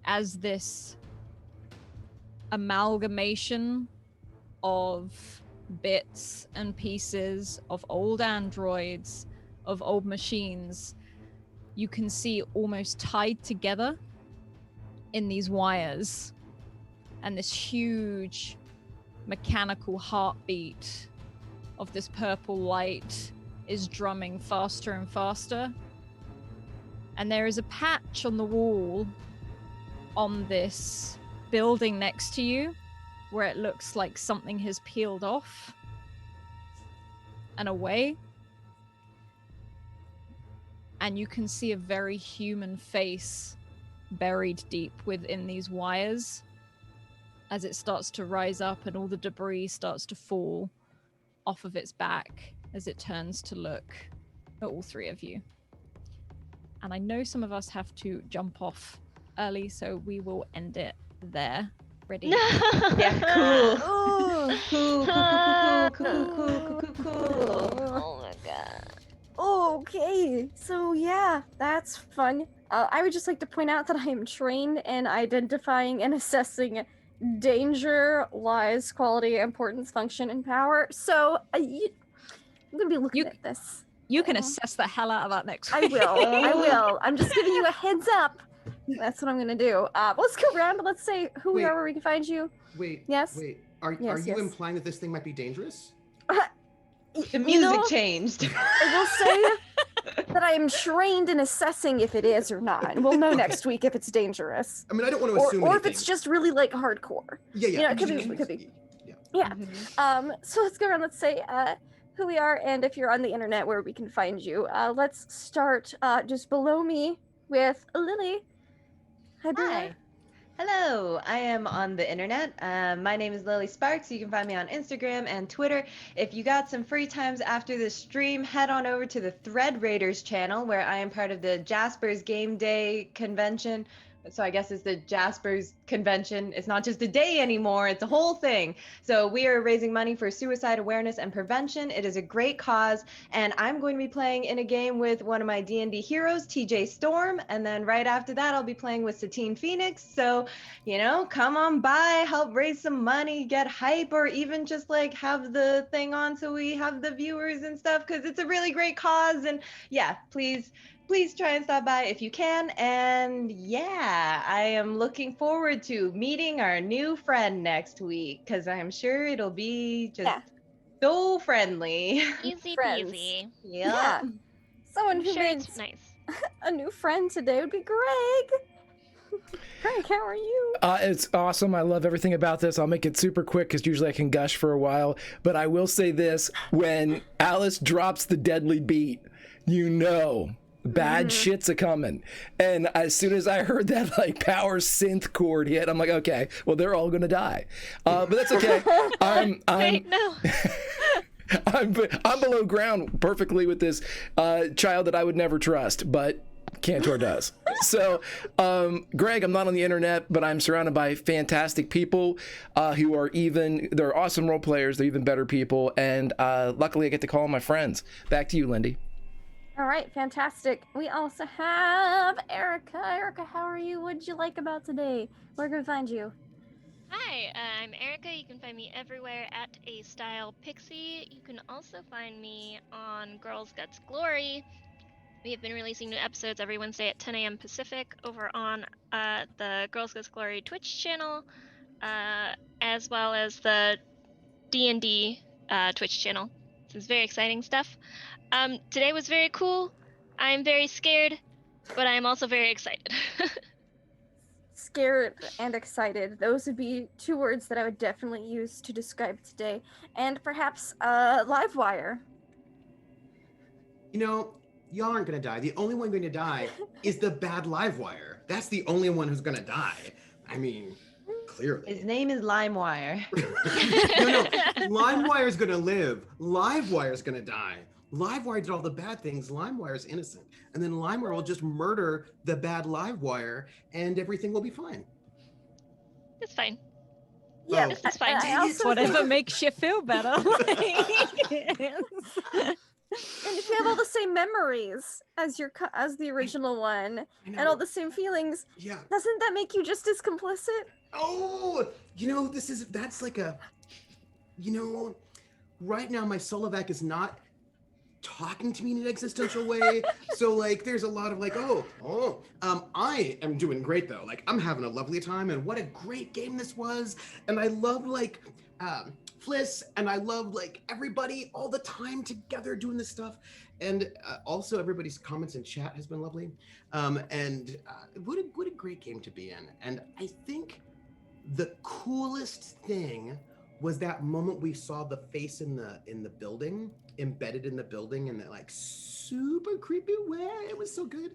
as this amalgamation of bits and pieces of old androids, of old machines, you can see almost tied together in these wires, and this huge mechanical heartbeat of this purple light is drumming faster and faster. And there is a patch on the wall on this building next to you where it looks like something has peeled off and away. And you can see a very human face buried deep within these wires as it starts to rise up and all the debris starts to fall off of its back as it turns to look at all three of you. And I know some of us have to jump off early, so we will end it there. Ready? Yeah, cool. Oh, Cool. Oh my god. okay. So yeah, that's fun. I would just like to point out that I am trained in identifying and assessing danger, lies, quality, importance, function, and power. So I'm gonna be looking at this. You can assess the hell out of that next I week. will. I'm just giving you a heads up. That's what I'm gonna do. Let's go around. Let's say who we Wait. are, where we can find you. Wait. Yes? Wait. Are Yes, you yes. implying that this thing might be dangerous? The You music know, changed. I will say that I am trained in assessing if it is or not. And we'll know next week if it's dangerous. I mean, I don't want to assume Or anything. if it's just really like hardcore. Yeah. you know, it could be. Yeah. Yeah. Mhm. So let's go around. Let's say who we are and if you're on the internet where we can find you. Let's start just below me with Lily. Hi, Bella. Hi. Hello, I am on the internet. My name is Lily Sparks. You can find me on Instagram and Twitter. If you got some free times after the stream, head on over to the Thread Raiders channel where I am part of the Jaspers Game Day convention. So I guess it's the Jaspers convention. It's not just a day anymore, it's a whole thing. So we are raising money for suicide awareness and prevention. It is a great cause, and I'm going to be playing in a game with one of my D&D heroes, TJ Storm, and then right after that I'll be playing with Satine Phoenix. So, you know, come on by, help raise some money, get hype, or even just like have the thing on so we have the viewers and stuff, because it's a really great cause. And yeah, please try and stop by if you can. And yeah, I am looking forward to meeting our new friend next week because I'm sure it'll be just so friendly. Easy Friends. peasy. Yeah. Someone I'm who sure made it's nice. a new friend today would be Greg. Greg, how are you? It's awesome. I love everything about this. I'll make it super quick because usually I can gush for a while. But I will say this: when Alice drops the deadly beat, you know bad shit's a coming. And as soon as I heard that like power synth chord hit, I'm like, okay, well they're all gonna die. But that's okay. Wait, no. I'm below ground perfectly with this child that I would never trust, but Cantor does. So, Greg, I'm not on the internet, but I'm surrounded by fantastic people who are they're awesome role players. They're even better people. And luckily I get to call on my friends. Back to you, Lindy. All right, fantastic. We also have Erica. Erica, how are you? What'd you like about today? Where can we find you? Hi, I'm Erica. You can find me everywhere at A Style Pixie. You can also find me on Girls Guts Glory. We have been releasing new episodes every Wednesday at 10 a.m. Pacific over on the Girls Guts Glory Twitch channel, as well as the D&D Twitch channel. This is very exciting stuff. Today was very cool. I'm very scared, but I am also very excited. Scared and excited. Those would be two words that I would definitely use to describe today. And perhaps Livewire. You know, y'all aren't gonna die. The only one going to die is the bad Livewire. That's the only one who's gonna die. I mean, clearly. His name is LimeWire. No, LimeWire's gonna live. Livewire's gonna die. Livewire did all the bad things. LimeWire's innocent. And then LimeWire will just murder the bad Livewire and everything will be fine. It's fine. Yeah, This is fine. I also Whatever think- makes you feel better. And if you have all the same memories as as the original one, I know. and all the same feelings, Yeah. doesn't that make you just as complicit? Oh, you know, that's like a, you know, right now my Solovac is not talking to me in an existential way. So like there's a lot of like, I am doing great though. Like I'm having a lovely time, and what a great game this was. And I love like Fliss, and I love like everybody all the time together doing this stuff. And also everybody's comments in chat has been lovely. And what a great game to be in. And I think the coolest thing was that moment we saw the face in the building, embedded in the building in that like super creepy way. It was so good.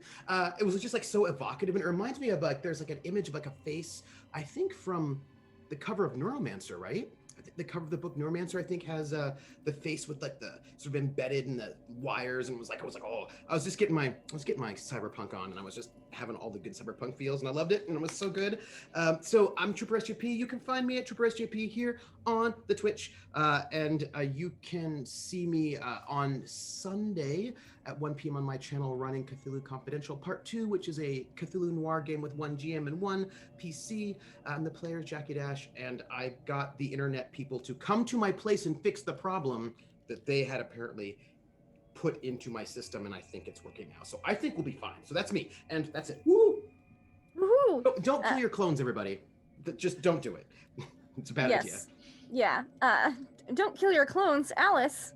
It was just like so evocative, and it reminds me of like there's like an image of like a face, I think from the cover of Neuromancer, right? I think the cover of the book Neuromancer, I think, has the face with like the sort of embedded in the wires, and I was getting my cyberpunk on, and I was just having all the good cyberpunk feels, and I loved it, and it was so good. So I'm Trooper SJP. You can find me at Trooper SJP here on the Twitch, and you can see me on Sunday at 1 p.m. on my channel running Cthulhu Confidential Part 2, which is a Cthulhu Noir game with 1 GM and 1 PC. I'm the player, Jackie Dash, and I got the internet people to come to my place and fix the problem that they had apparently put into my system, and I think it's working now. So I think we'll be fine. So that's me, and that's it. Woo! Woohoo! Don't kill your clones, everybody. Just don't do it. It's a bad idea. Yeah. Don't kill your clones, Alice.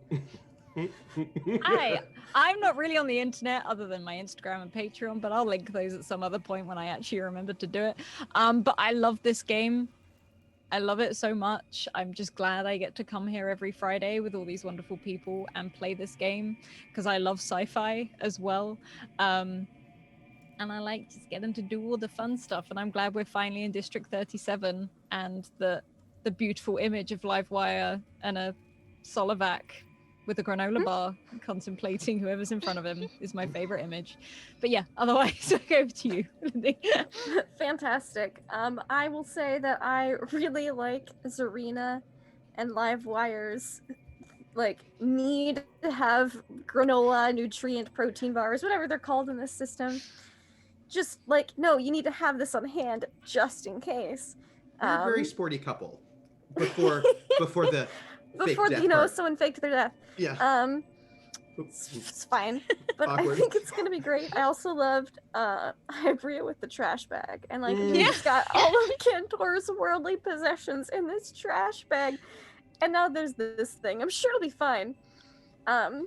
I'm not really on the internet other than my Instagram and Patreon, but I'll link those at some other point when I actually remember to do it. But I love this game. I love it so much. I'm just glad I get to come here every Friday with all these wonderful people and play this game, because I love sci-fi as well. And I like just getting to do all the fun stuff. And I'm glad we're finally in District 37, and the beautiful image of Livewire and a Solovac with a granola bar contemplating whoever's in front of him is my favorite image. But yeah, otherwise I'll go over to you, Lindy. Fantastic. I will say that I really like Zarina and Livewire's like need to have granola, nutrient, protein bars, whatever they're called in this system. Just like, no, you need to have this on hand just in case. You're a very sporty couple. Before the before fake death part. someone faked their death. Yeah. It's fine, but Awkward. I think it's gonna be great. I also loved Hybria with the trash bag, and like he's got all of Cantor's worldly possessions in this trash bag, and now there's this thing. I'm sure it'll be fine. All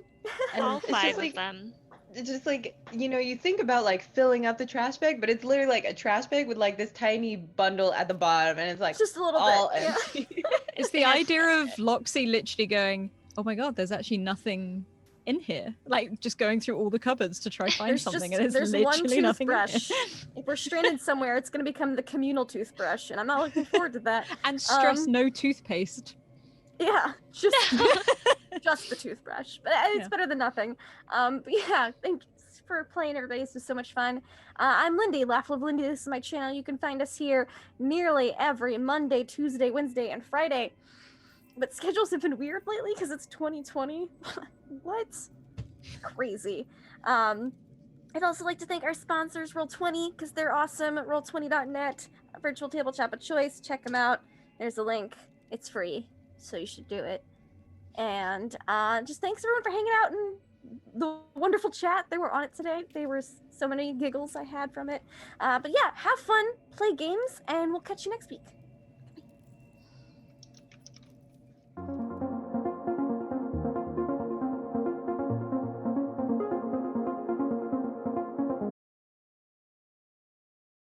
it's five just of like, them. it's just like, you think about like filling up the trash bag, but it's literally like a trash bag with like this tiny bundle at the bottom, and it's like Just a little all bit. Yeah. empty. It's the idea of Loxy literally going, oh my god, there's actually nothing in here. Like just going through all the cupboards to try find something, and there's it's one literally nothing in toothbrush. here. If we're stranded somewhere, it's gonna become the communal toothbrush, and I'm not looking forward to that. And stress no toothpaste. Yeah, just the toothbrush, but it's Yeah. better than nothing. But yeah, thanks for playing, everybody. This was so much fun. I'm Lindy, Laugh Love Lindy. This is my channel. You can find us here nearly every Monday, Tuesday, Wednesday, and Friday. But schedules have been weird lately because it's 2020. What? Crazy. I'd also like to thank our sponsors, Roll20, because they're awesome. Roll20.net, virtual tabletop of choice. Check them out. There's a link. It's free, so you should do it. And just thanks everyone for hanging out in the wonderful chat. They were on it today. There were so many giggles I had from it. But yeah, have fun, play games, and we'll catch you next week.